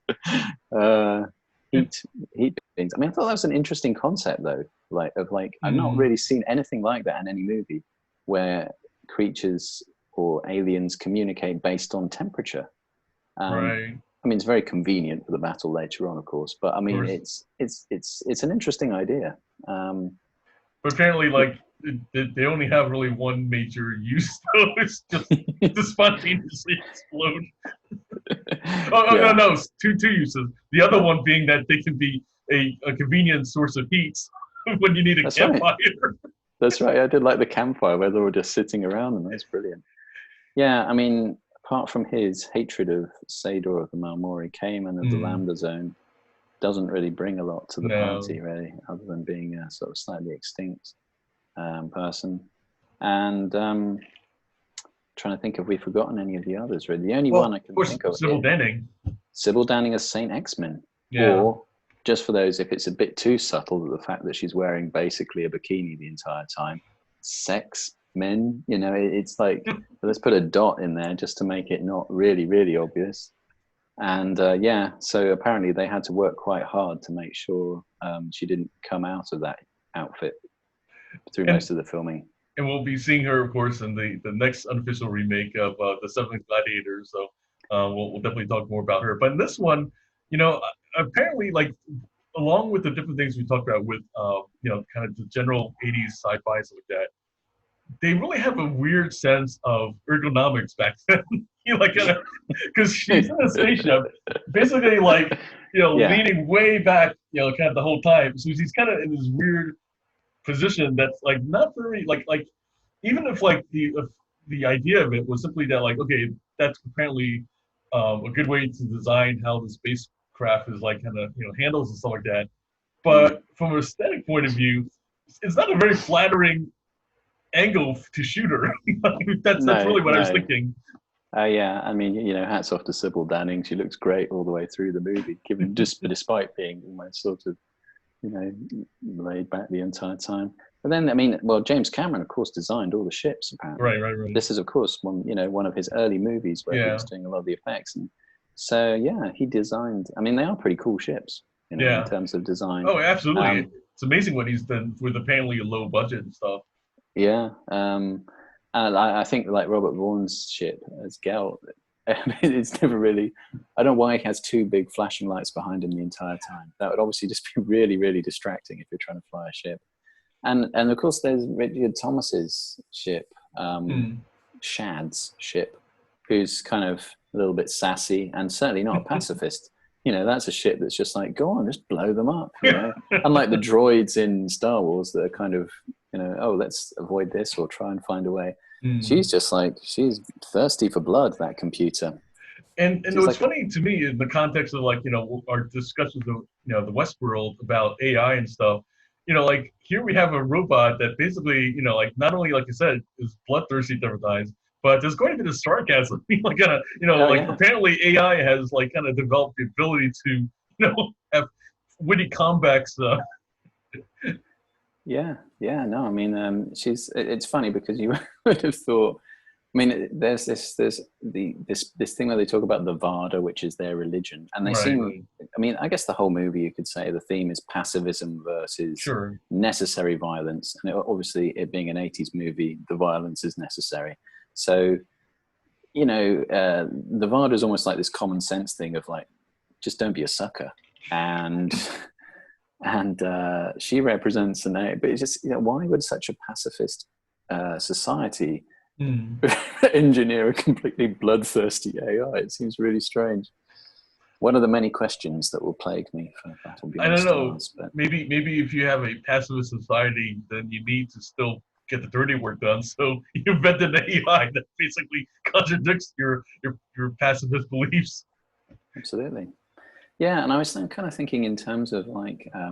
heat beings. I mean, I thought that was an interesting concept though. I've not really seen anything like that in any movie where creatures or aliens communicate based on temperature. Right. I mean, it's very convenient for the battle later on, of course. But I mean, it's an interesting idea. But apparently, like they only have really one major use, though. It's just to spontaneously explode. No, two uses. The other one being that they can be a convenient source of heat when you need a campfire. Right. That's right. I did like the campfire where they were just sitting around, and that's brilliant. Yeah, I mean, apart from his hatred of Sador of the Malmori, Cayman of the Lambda Zone doesn't really bring a lot to the party, really, other than being a sort of slightly extinct person. And trying to think if we've forgotten any of the others, really. The only one I can think of Sybil Danning. Sybil Danning as Saint X-Men. Yeah. Or, just for those, if it's a bit too subtle, the fact that she's wearing basically a bikini the entire time. Sex men, it's like, let's put a dot in there just to make it not really, really obvious. And so apparently they had to work quite hard to make sure she didn't come out of that outfit through most of the filming. And we'll be seeing her, of course, in the next unofficial remake of the Seventh Gladiators. So we'll definitely talk more about her. But in this one, apparently, like, along with the different things we talked about with, kind of the general 80s sci-fi, stuff like that, they really have a weird sense of ergonomics back then. Because she's in a spaceship, basically, like, leaning way back, kind of the whole time. So she's kind of in this weird position that's like not very like even if like the the idea of it was simply that, like, okay, that's apparently a good way to design how the spacecraft is like kind of handles and stuff like that. But from an aesthetic point of view, it's not a very flattering angle to shoot her. That's really what I was thinking. Yeah, I mean, hats off to Sybil Danning. She looks great all the way through the movie, despite being almost sort of, laid back the entire time. But then, I mean, well, James Cameron, of course, designed all the ships, apparently. Right. This is, of course, one of his early movies where he was doing a lot of the effects. And so, yeah, he designed, I mean, they are pretty cool ships, in terms of design. Oh, absolutely. It's amazing what he's done with apparently a low budget and stuff. Yeah. And I think, like, Robert Vaughn's ship as Gelt, it's never really, I don't know why he has two big flashing lights behind him the entire time. That would obviously just be really, really distracting if you're trying to fly a ship. And of course, there's Richard Thomas's ship, Shad's ship, who's kind of a little bit sassy and certainly not a pacifist. That's a ship that's just like, go on, just blow them up. Unlike the droids in Star Wars that are kind of, oh, let's avoid this or try and find a way. She's just like, she's thirsty for blood, that computer. And what's funny to me in the context of, like, our discussions of, the Westworld about AI and stuff, like, here we have a robot that basically, like, not only, like you said, is bloodthirsty at different times, but there's going to be the sarcasm. Like, kind of, apparently AI has, like, kind of developed the ability to, have witty comebacks. Yeah, no, I mean, it's funny because you would have thought, I mean, there's this thing where they talk about the Vada, which is their religion, and they seem, I mean, I guess the whole movie, you could say the theme is pacifism versus necessary violence, and obviously it being an 80s movie, the violence is necessary. So, the Vada is almost like this common sense thing of, like, just don't be a sucker, and she represents an A, but it's just, why would such a pacifist society engineer a completely bloodthirsty AI? It seems really strange. One of the many questions that will plague me for Battle Beyond Stars. I don't know. But maybe if you have a pacifist society, then you need to still get the dirty work done. So you invent an AI that basically contradicts your pacifist beliefs. Absolutely. Yeah, and I was kind of thinking in terms of, like, I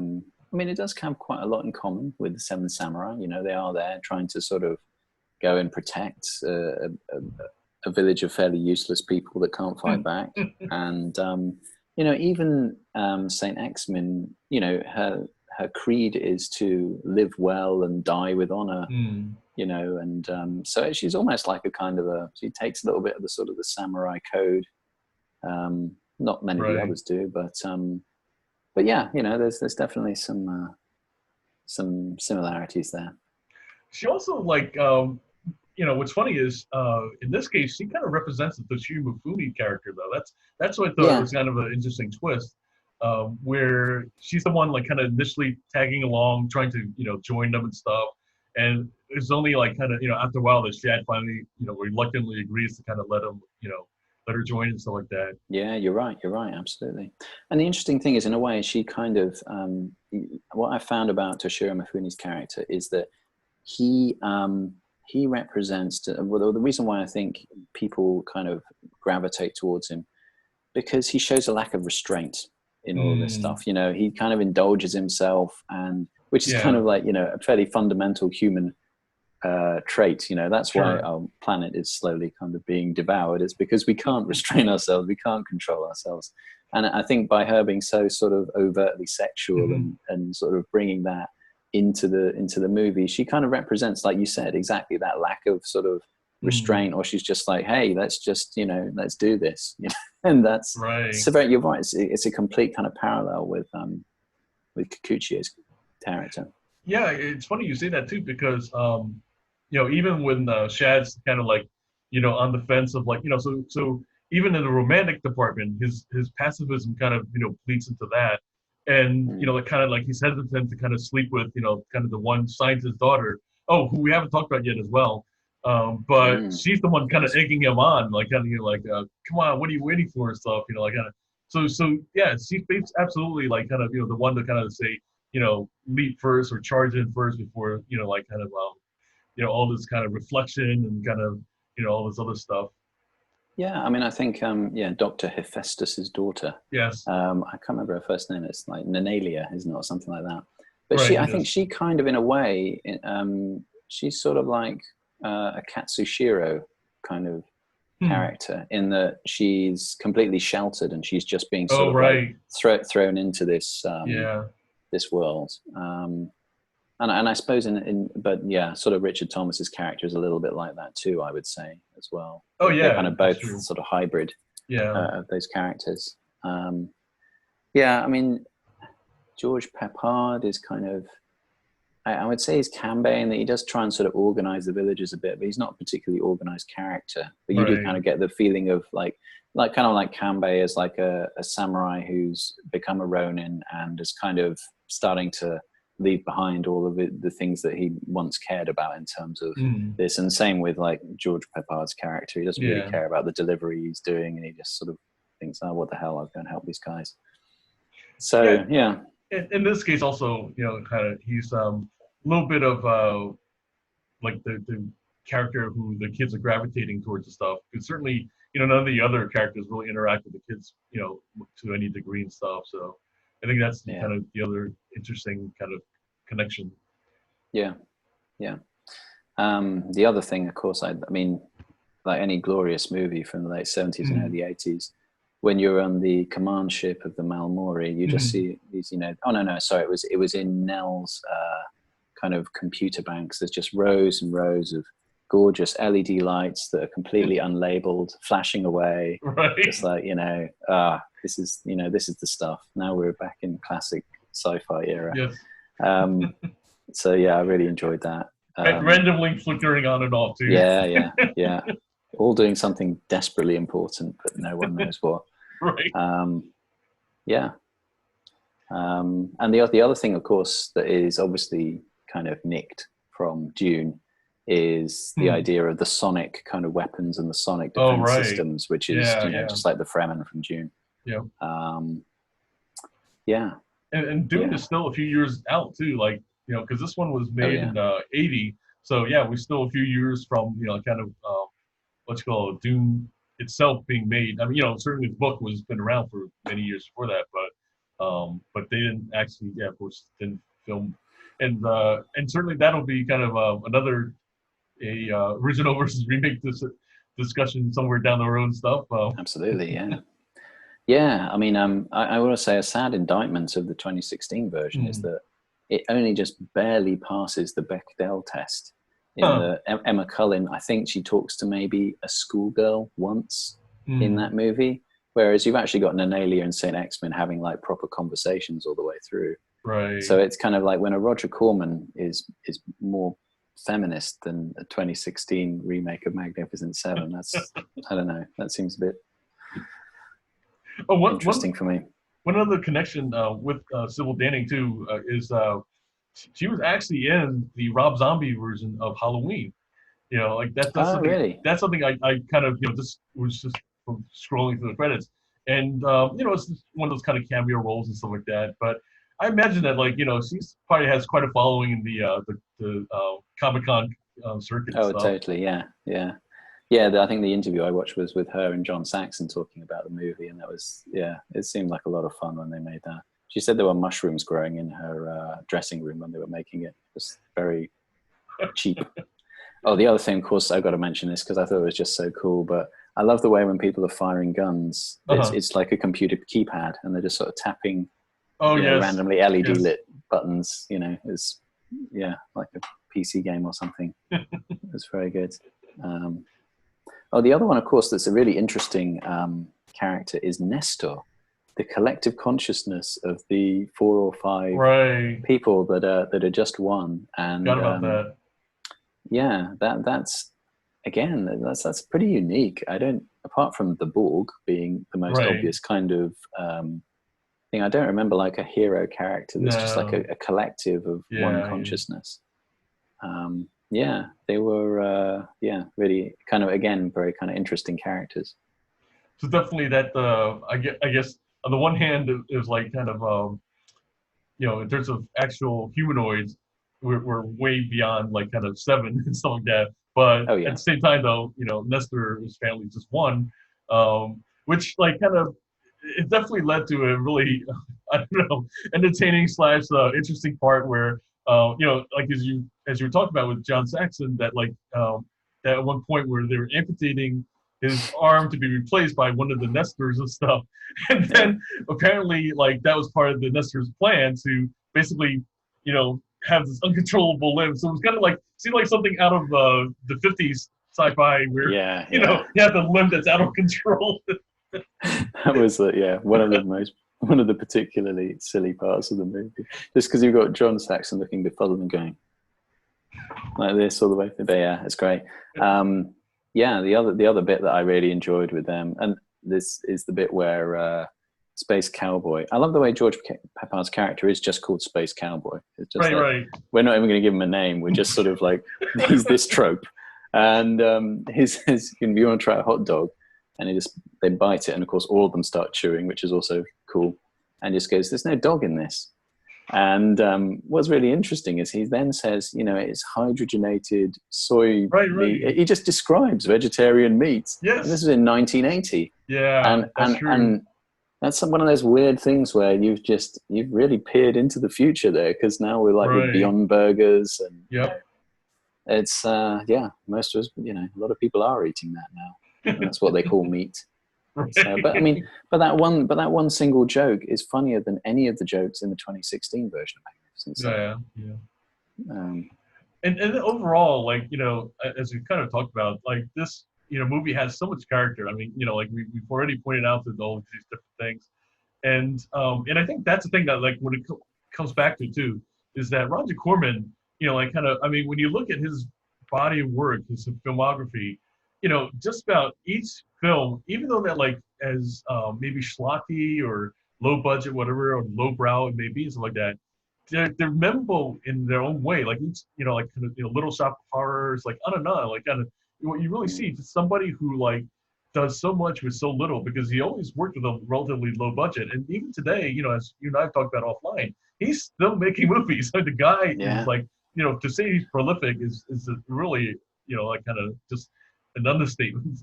mean, it does have quite a lot in common with the Seven Samurai. They are there trying to sort of go and protect a village of fairly useless people that can't fight back. And, even Saint Exmin, her creed is to live well and die with honor, and so she's almost like a kind of she takes a little bit of the sort of the samurai code. Not many of the others do, but yeah, there's definitely some similarities there. She also, like, what's funny is in this case she kind of represents the Toshiro Mifune character, though. That's what I thought was kind of an interesting twist, where she's the one, like, kind of initially tagging along, trying to join them and stuff, and it's only, like, kind of after a while that Shad finally reluctantly agrees to kind of let him let her join and stuff like that. Yeah, you're right, absolutely. And the interesting thing is, in a way, she kind of what I found about Toshiro Mifune's character is that he represents, well, the reason why I think people kind of gravitate towards him, because he shows a lack of restraint in all of this stuff. He kind of indulges himself, and which is kind of like a fairly fundamental human trait. That's why our planet is slowly kind of being devoured. It's because we can't restrain ourselves, we can't control ourselves. And I think by her being so sort of overtly sexual and sort of bringing that into the movie, she kind of represents, like you said, exactly that lack of sort of restraint, or she's just like, hey, let's just let's do this, and that's so very, you're right, it's a complete kind of parallel with Kikuchi's character. Yeah, it's funny you say that too, because even when Shad's kind of like on the fence of, like, so even in the romantic department, his pacifism kind of bleeds into that. And kind of like he's hesitant to kind of sleep with kind of the one scientist daughter, who we haven't talked about yet as well, but she's the one kind of egging him on, like, kind of like, come on, what are you waiting for and stuff, like, kind of, so yeah, she's absolutely, like, kind of the one to kind of say leap first or charge in first before like kind of all this kind of reflection and kind of all this other stuff. Yeah, I mean, I think, Dr. Hephaestus's daughter. Yes. I can't remember her first name. It's like Nenalia, isn't it, or something like that. But Right, I think she kind of, in a way, she's sort of like a Katsushiro kind of character, in that she's completely sheltered and she's just being sort of like thrown into this this world. And I suppose but yeah, sort of Richard Thomas's character is a little bit like that too, I would say, as well. Oh yeah, they're kind of both sort of hybrid of those characters. I mean, George Peppard is kind of, I would say he's Kanbei in that he does try and sort of organize the villagers a bit, but he's not a particularly organized character. But you do kind of get the feeling of like kind of like Kanbei as like a samurai who's become a ronin and is kind of starting to leave behind all of the things that he once cared about in terms of this. And same with like George Peppard's character. He doesn't really care about the delivery he's doing, and he just sort of thinks, oh, what the hell, I'll go and help these guys. So in this case also, kind of he's a little bit of like the character who the kids are gravitating towards and stuff, because certainly none of the other characters really interact with the kids to any degree and stuff. So I think that's kind of the other interesting kind of connection. The other thing, of course, I mean, like any glorious movie from the late 70s and early 80s, when you're on the command ship of the Malmori, you just see these, it was in Nell's kind of computer banks. There's just rows and rows of gorgeous LED lights that are completely unlabeled, flashing away. Right. Just like, this is the stuff. Now we're back in classic sci-fi era. Yes. So yeah, I really enjoyed that. Randomly flickering on and off too. Yeah. All doing something desperately important, but no one knows what. Right. And the other thing, of course, that is obviously kind of nicked from Dune is the idea of the sonic kind of weapons and the sonic defense systems, which is just like the Fremen from Dune. And Dune is still a few years out too, like because this one was made in '80, so we're still a few years from kind of what you call Dune itself being made. I mean, certainly the book was been around for many years before that, but they didn't actually, of course, didn't film, and certainly that'll be kind of another original versus remake discussion somewhere down the road and stuff. Absolutely, yeah. I mean, I want to say a sad indictment of the 2016 version is that it only just barely passes the Bechdel test. Emma Cullen, I think she talks to maybe a schoolgirl once in that movie, whereas you've actually got Nenalia and Saint X-Men having like proper conversations all the way through. Right. So it's kind of like when a Roger Corman is more feminist than a 2016 remake of Magnificent Seven. That's I don't know. That seems a bit interesting for me. One other connection with Sybil Danning too is she was actually in the Rob Zombie version of Halloween. Like that's something. Really? That's something I kind of just was just scrolling through the credits, and it's just one of those kind of cameo roles and stuff like that. But I imagine that she probably has quite a following in the Comic-Con circuit. Oh, stuff. Totally. Yeah. I think the interview I watched was with her and John Saxon talking about the movie, and that was it seemed like a lot of fun when they made that. She said there were mushrooms growing in her dressing room when they were making it. It was very cheap. Oh, the other thing, of course, I've got to mention this because I thought it was just so cool, but I love the way when people are firing guns, it's like a computer keypad, and they're just sort of tapping randomly LED lit buttons. It's like a PC game or something. It's very good. The other one, of course, that's a really interesting character is Nestor, the collective consciousness of the 4 or 5 people that are just one. And forgot about that. Yeah, that's pretty unique. Apart from the Borg being the most obvious kind of thing, I don't remember like a hero character that's just like a collective of one consciousnness. They were really kind of, again, very kind of interesting characters. So definitely that I guess on the one hand it was like kind of in terms of actual humanoids, we're way beyond like kind of 7 and stuff like that. But Oh yeah. at the same time, though, you know, Nestor's family just won, which like kind of it definitely led to a really I don't know entertaining slash interesting part where you know, like as you were talking about with John Saxon, that like that at one point where they were amputating his arm to be replaced by one of the Nestors and stuff, and then apparently like that was part of the Nestor's plan to basically, you know, have this uncontrollable limb. So it was kind of like seemed like something out of the 50s sci-fi where you know you have the limb that's out of control. That was one of the particularly silly parts of the movie, just because you've got John Saxon looking befuddled and going like this all the way through. But yeah, it's great. Yeah, the other bit that I really enjoyed with them, and this is the bit where Space Cowboy. I love the way George Peppard's character is just called Space Cowboy. It's just right. We're not even going to give him a name. We're just sort of like he's this trope, and he says, "You want to try a hot dog?" And they bite it, and of course all of them start chewing, which is also cool. And just goes, "There's no dog in this." And what's really interesting is he then says, you know, it's hydrogenated soy meat. He just describes vegetarian meats. Yes. And this was in 1980. Yeah, that's true. And that's one of those weird things where you've really peered into the future there, because now we're like with Beyond Burgers, and it's most of us, you know, a lot of people are eating that now. And that's what they call meat. So, but I mean, but that one single joke is funnier than any of the jokes in the 2016 version of Magnificent. Yeah. And overall, like, you know, as we kind of talked about, like this, you know, movie has so much character. I mean, you know, like we've already pointed out that all of these different things, and I think that's the thing that like when it comes back to too is that Roger Corman, you know, like kind of, I mean, when you look at his body of work, his filmography, you know, just about each film, even though that like as maybe schlocky or low budget, whatever, or low brow it may be, and stuff like that, they're memorable in their own way. Like each, you know, like kind of, you know, Little Shop of Horrors, like I don't know, like kind of what you really see is somebody who like does so much with so little, because he always worked with a relatively low budget, and even today, you know, as you and I have talked about offline, he's still making movies. Like the guy is like, you know, to say he's prolific is really, you know, like kind of just an understatement.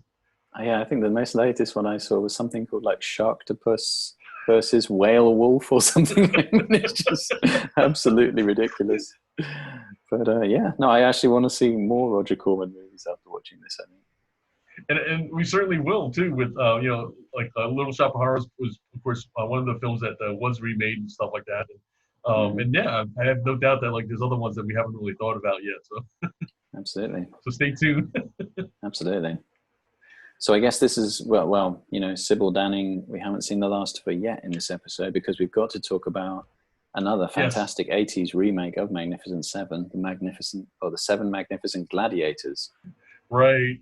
Yeah, I think the most latest one I saw was something called like Sharktopus versus Whale Wolf or something. It's just absolutely ridiculous. But I actually want to see more Roger Corman movies after watching this. I think. And we certainly will too. With you know, like Little Shop of Horrors was of course one of the films that was remade and stuff like that. And yeah, I have no doubt that like there's other ones that we haven't really thought about yet. So absolutely. So stay tuned. Absolutely. So I guess this is, well, you know, Sybil Danning, we haven't seen the last of her yet in this episode, because we've got to talk about another fantastic 80s remake of Magnificent Seven, the Seven Magnificent Gladiators. Right.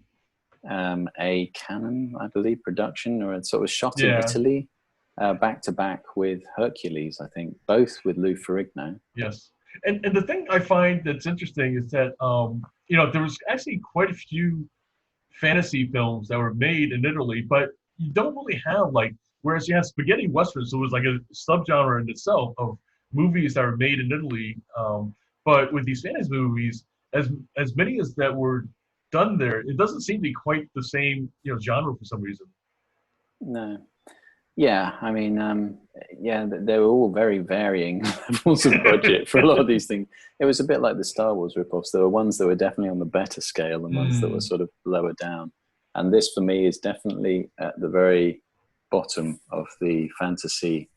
A Canon, I believe, production, or it sort of shot in Italy, back to back with Hercules, I think, both with Lou Ferrigno. Yes. And the thing I find that's interesting is that, you know, there was actually quite a few fantasy films that were made in Italy, but you don't really have like, whereas you have spaghetti westerns, so it was like a subgenre in itself of movies that were made in Italy. But with these fantasy movies, as many as that were done there, it doesn't seem to be quite the same, you know, genre for some reason. No. Yeah, I mean, they were all very varying levels of budget for a lot of these things. It was a bit like the Star Wars ripoffs. There were ones that were definitely on the better scale and ones that were sort of lower down. And this, for me, is definitely at the very bottom of the fantasy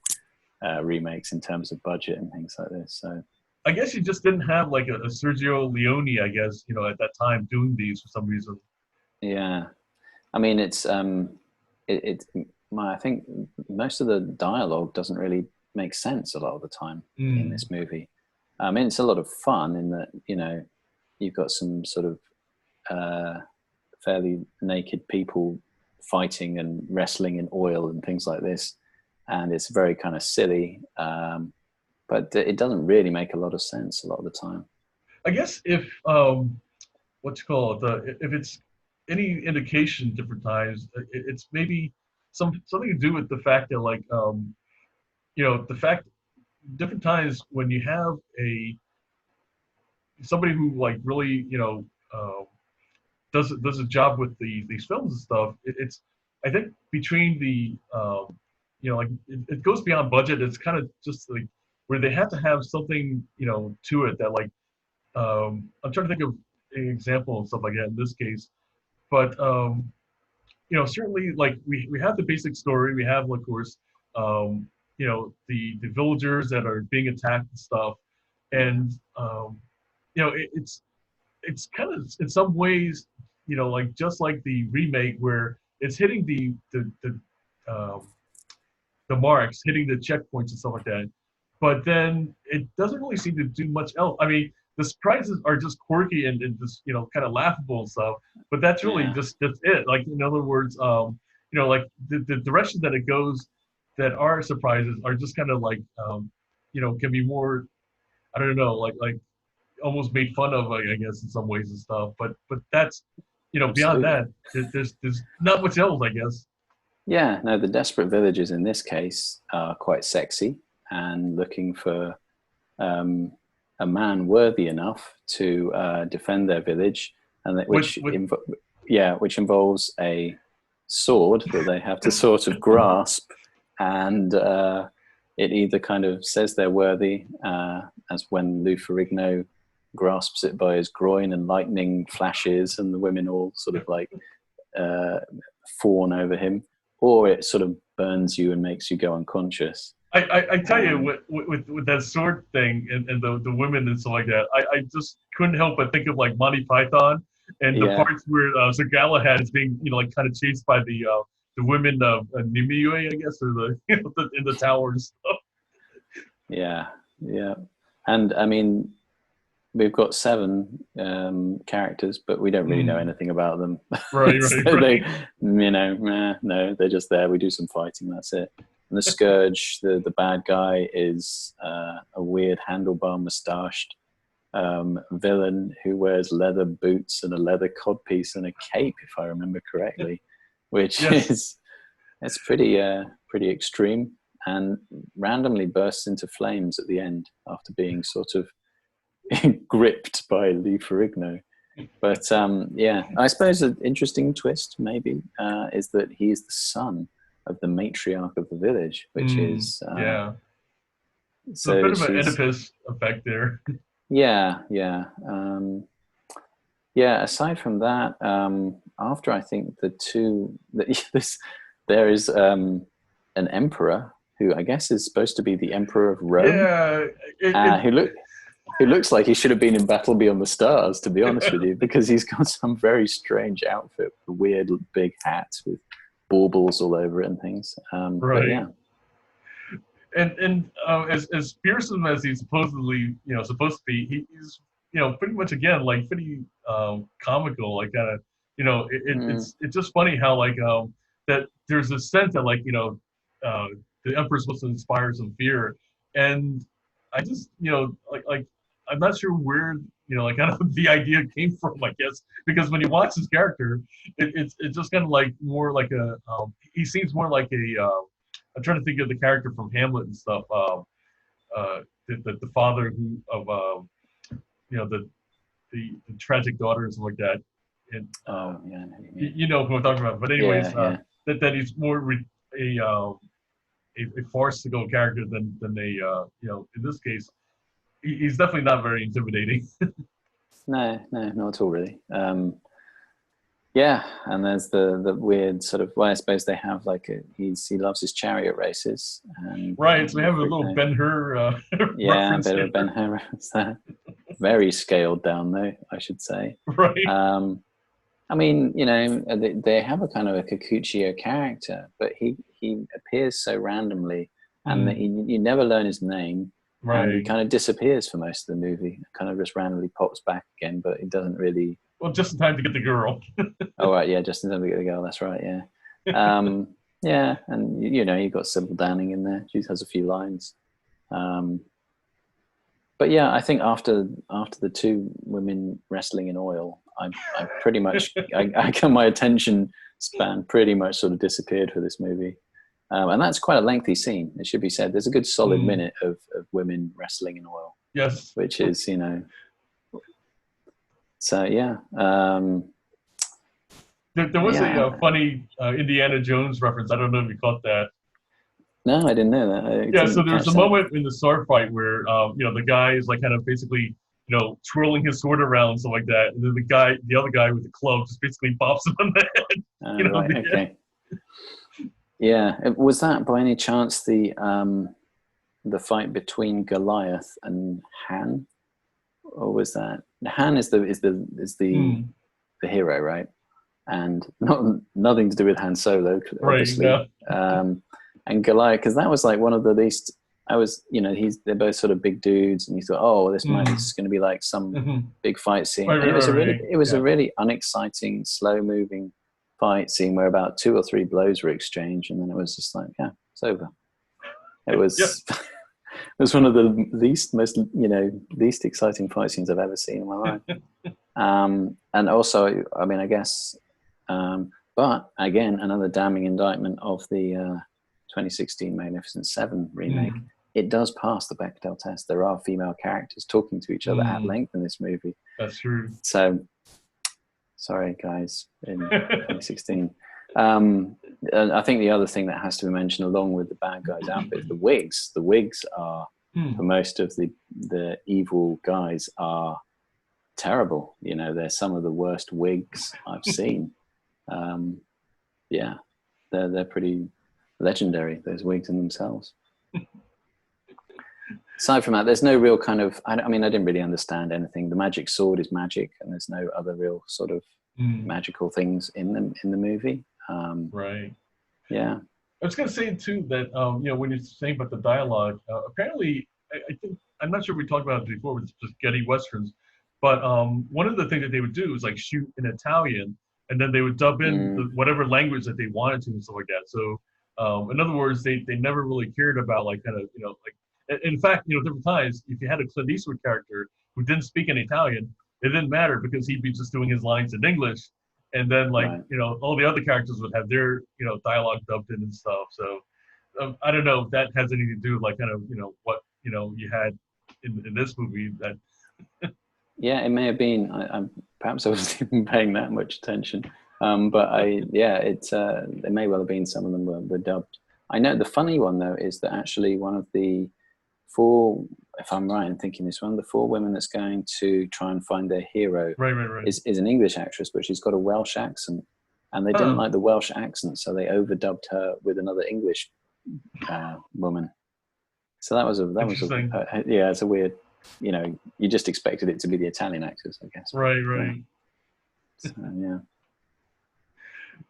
remakes in terms of budget and things like this. So I guess you just didn't have like a Sergio Leone, I guess, you know, at that time doing these for some reason. Yeah, I mean, I think most of the dialogue doesn't really make sense a lot of the time in this movie. I mean, it's a lot of fun in that, you know, you've got some sort of fairly naked people fighting and wrestling in oil and things like this. And it's very kind of silly, but it doesn't really make a lot of sense a lot of the time. I guess if, if it's any indication different times, it's maybe something to do with the fact that like, you know, the fact different times when you have a somebody who like really does a job with these films and stuff. It's I think between the like it goes beyond budget. It's kind of just like where they have to have something to it that like I'm trying to think of an example and stuff like that in this case, but certainly like we have the basic story. We have, of course, the villagers that are being attacked and stuff, and it's kind of in some ways like just like the remake where it's hitting the marks, hitting the checkpoints and stuff like that, but then it doesn't really seem to do much else. I mean, the surprises are just quirky and just kind of laughable and stuff, but that's really just it. Like, in other words, like the direction that it goes, that are surprises are just kind of like can be more, I don't know, like almost made fun of, I guess, in some ways and stuff, but that's beyond that, there's not much else, I guess. Yeah, no, the desperate villagers in this case are quite sexy and looking for a man worthy enough to defend their village, and which involves a sword that they have to sort of grasp, and it either kind of says they're worthy, as when Lou Ferrigno grasps it by his groin and lightning flashes and the women all sort of like fawn over him, or it sort of burns you and makes you go unconscious. I tell you, with that sword thing and the women and stuff like that, I just couldn't help but think of like Monty Python and the parts where Sir Galahad is being like kind of chased by the women of Nimue, I guess, or the in the tower and stuff. Yeah, and I mean, we've got 7 characters, but we don't really know anything about them. Right, so right. No, they're just there. We do some fighting, that's it. And the Scourge, the bad guy, is a weird handlebar mustached villain who wears leather boots and a leather codpiece and a cape, if I remember correctly, which is pretty extreme, and randomly bursts into flames at the end after being sort of gripped by Lou Ferrigno. But I suppose an interesting twist maybe is that he is the son of the matriarch of the village, which is so a bit of an Oedipus effect there. Aside from that, after I think there is an emperor who I guess is supposed to be the Emperor of Rome, who looks like he should have been in Battle Beyond the Stars, to be honest with you, because he's got some very strange outfit, a weird big hat with baubles all over it and things. Right. But yeah. And as fearsome as he's supposedly supposed to be, he's pretty much again like pretty comical, like kind of it's just funny how like that there's a sense that like the Emperor's supposed to inspire some fear, and I just like I'm not sure where like kind of the idea came from, I guess, because when you watch his character, it's just kind of like more like a he seems more like a I'm trying to think of the character from Hamlet and stuff, the father who of the tragic daughter and stuff like that, and you know who I'm talking about. But anyways, that he's more a farcical character than a in this case. He's definitely not very intimidating. No, not at all, really. And there's the weird sort of, well, I suppose they have like he loves his chariot races. And, right, so we have a little Ben-Hur a bit of a Ben-Hur reference there. Very scaled down, though, I should say. Right. I mean, they have a kind of a Kikuchiyo character, but he appears so randomly, and that you never learn his name. Right. And he kind of disappears for most of the movie. Kind of just randomly pops back again, but it doesn't really. Well, just in time to get the girl. Oh right, yeah, just in time to get the girl. That's right, yeah. And you've got Sybil Danning in there. She has a few lines. But yeah, I think after the 2 women wrestling in oil, I pretty much my attention span pretty much sort of disappeared for this movie. And that's quite a lengthy scene, it should be said. There's a good solid minute of women wrestling in oil. Yes. Which is, So yeah, There was yeah. a funny Indiana Jones reference. I don't know if you caught that. No, I didn't know that. I Yeah, so didn't there's catch a that. moment in the sword fight where the guy is like kind of basically twirling his sword around and stuff like that, and then the other guy with the club just basically bops him on the head. Right. Okay. Yeah. Was that by any chance the fight between Goliath and Han, or was that Han is the hero, right? And nothing to do with Han Solo, obviously. Right. No. And Goliath, because that was like one of the least. They're both sort of big dudes, and you thought, oh, this is going to be like some big fight scene. Right, and it was a really unexciting, slow-moving fight scene where about 2 or 3 blows were exchanged, and then it was just like, yeah, it's over. It was. It was one of the least exciting fight scenes I've ever seen in my life. And also, I mean, I guess, but again, another damning indictment of the 2016 Magnificent 7 remake. It does pass the Bechdel test. There are female characters talking to each other at length in this movie. That's true. So, sorry, guys, in 2016. And I think the other thing that has to be mentioned, along with the bad guys' outfits, the wigs. The wigs are, for most of the evil guys, are terrible. They're some of the worst wigs I've seen. They're pretty legendary, those wigs in themselves. Aside from that, there's no real kind of, I didn't really understand anything. The magic sword is magic, and there's no other real sort of magical things in the movie. Right. Yeah. I was going to say too that when you're saying about the dialogue, apparently I think, I'm not sure if we talked about it before with spaghetti westerns, but one of the things that they would do is like shoot in Italian, and then they would dub in whatever language that they wanted to and stuff like that. So in other words, they never really cared about like kind of in fact, different times if you had a Clint Eastwood character who didn't speak any Italian, it didn't matter because he'd be just doing his lines in English. And then, all the other characters would have their, dialogue dubbed in and stuff. So, I don't know if that has anything to do with, like, kind of, what, you had in this movie. That. Yeah, it may have been. Perhaps I wasn't even paying that much attention. But it may well have been some of them were dubbed. I know the funny one, though, is that actually one of the 4, if I'm right in thinking this one, the 4 women that's going to try and find their hero is an English actress, but she's got a Welsh accent, and they didn't like the Welsh accent, so they overdubbed her with another English woman. So that was it's a weird, you just expected it to be the Italian actors, I guess. Right. So, yeah.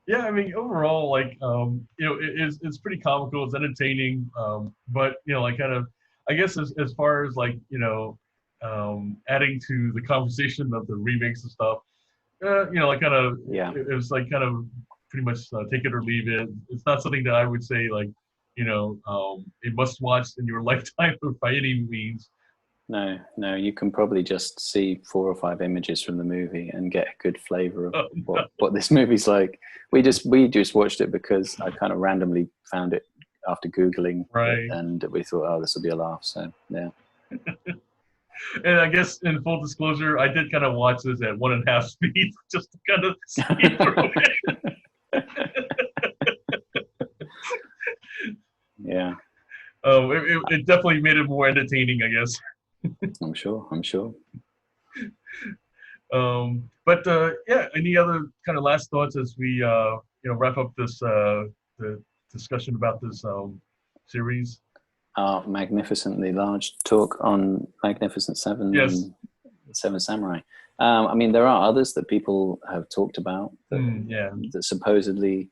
Yeah, I mean, overall, like, it's pretty comical, it's entertaining, but kind of. I guess as far as like adding to the conversation of the remakes and stuff, like kind of it was like kind of pretty much take it or leave it. It's not something that I would say like a must watch in your lifetime by any means. No, you can probably just see 4 or 5 images from the movie and get a good flavor of what this movie's like. We just watched it because I kind of randomly found it after Googling, and we thought, oh, this will be a laugh. So, yeah. And I guess in full disclosure, I did kind of watch this at 1.5 speed just to kind of see through it. Yeah. It definitely made it more entertaining, I guess. I'm sure. But any other kind of last thoughts as we wrap up this the discussion about this series? Magnificently large talk on Magnificent 7 and 7 Samurai. I mean, there are others that people have talked about that supposedly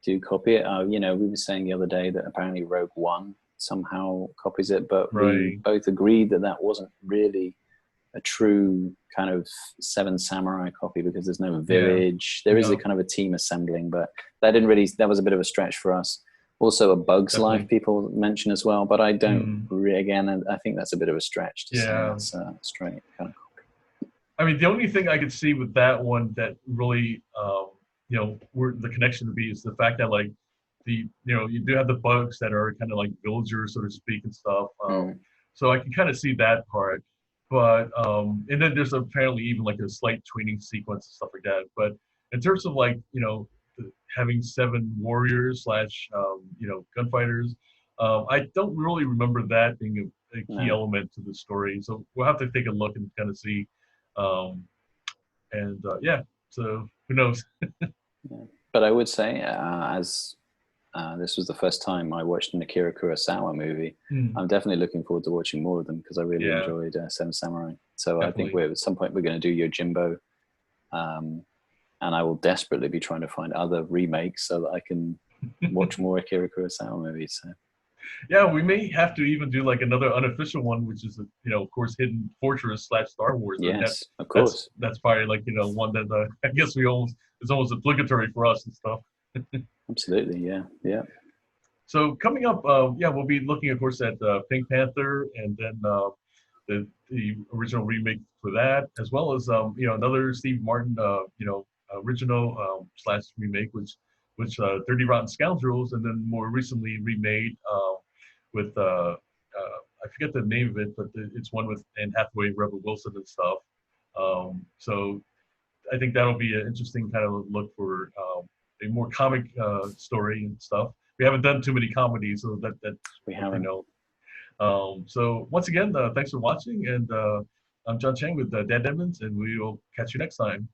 do copy it. We were saying the other day that apparently Rogue One somehow copies it, but we both agreed that wasn't really a true kind of 7 Samurai copy because there's no village. There is a kind of a team assembling, but that was a bit of a stretch for us. Also, A Bug's Life people mention as well, but I don't again, I think that's a bit of a stretch to say that's straight kind of copy. I mean, the only thing I could see with that one that really, where the connection to be is the fact that like you do have the bugs that are kind of like villagers, so to speak, and stuff. So I can kind of see that part. but and then there's apparently even like a slight training sequence and stuff like that. But in terms of like having 7 warriors slash gunfighters, I don't really remember that being a key element to the story. So we'll have to take a look and kind of see. Yeah, so who knows? Yeah. But I would say, as this was the first time I watched an Akira Kurosawa movie, I'm definitely looking forward to watching more of them because I really enjoyed Seven Samurai. So definitely. I think at some point we're going to do Yojimbo, and I will desperately be trying to find other remakes so that I can watch more Akira Kurosawa movies. So. Yeah, we may have to even do like another unofficial one, which is of course, Hidden Fortress / Star Wars. Yes, of course. That's probably like one that I guess it's almost obligatory for us and stuff. Absolutely, yeah. So coming up, we'll be looking, of course, at Pink Panther, and then the original remake for that, as well as another Steve Martin original / remake, which 30 Rotten Scoundrels, and then more recently remade with I forget the name of it, but it's one with Anne Hathaway, Rebel Wilson, and stuff. So I think that'll be an interesting kind of look for a more comic story and stuff. We haven't done too many comedies, so that we haven't. So once again, thanks for watching, and I'm John Chang with Dan Edmonds, and we will catch you next time.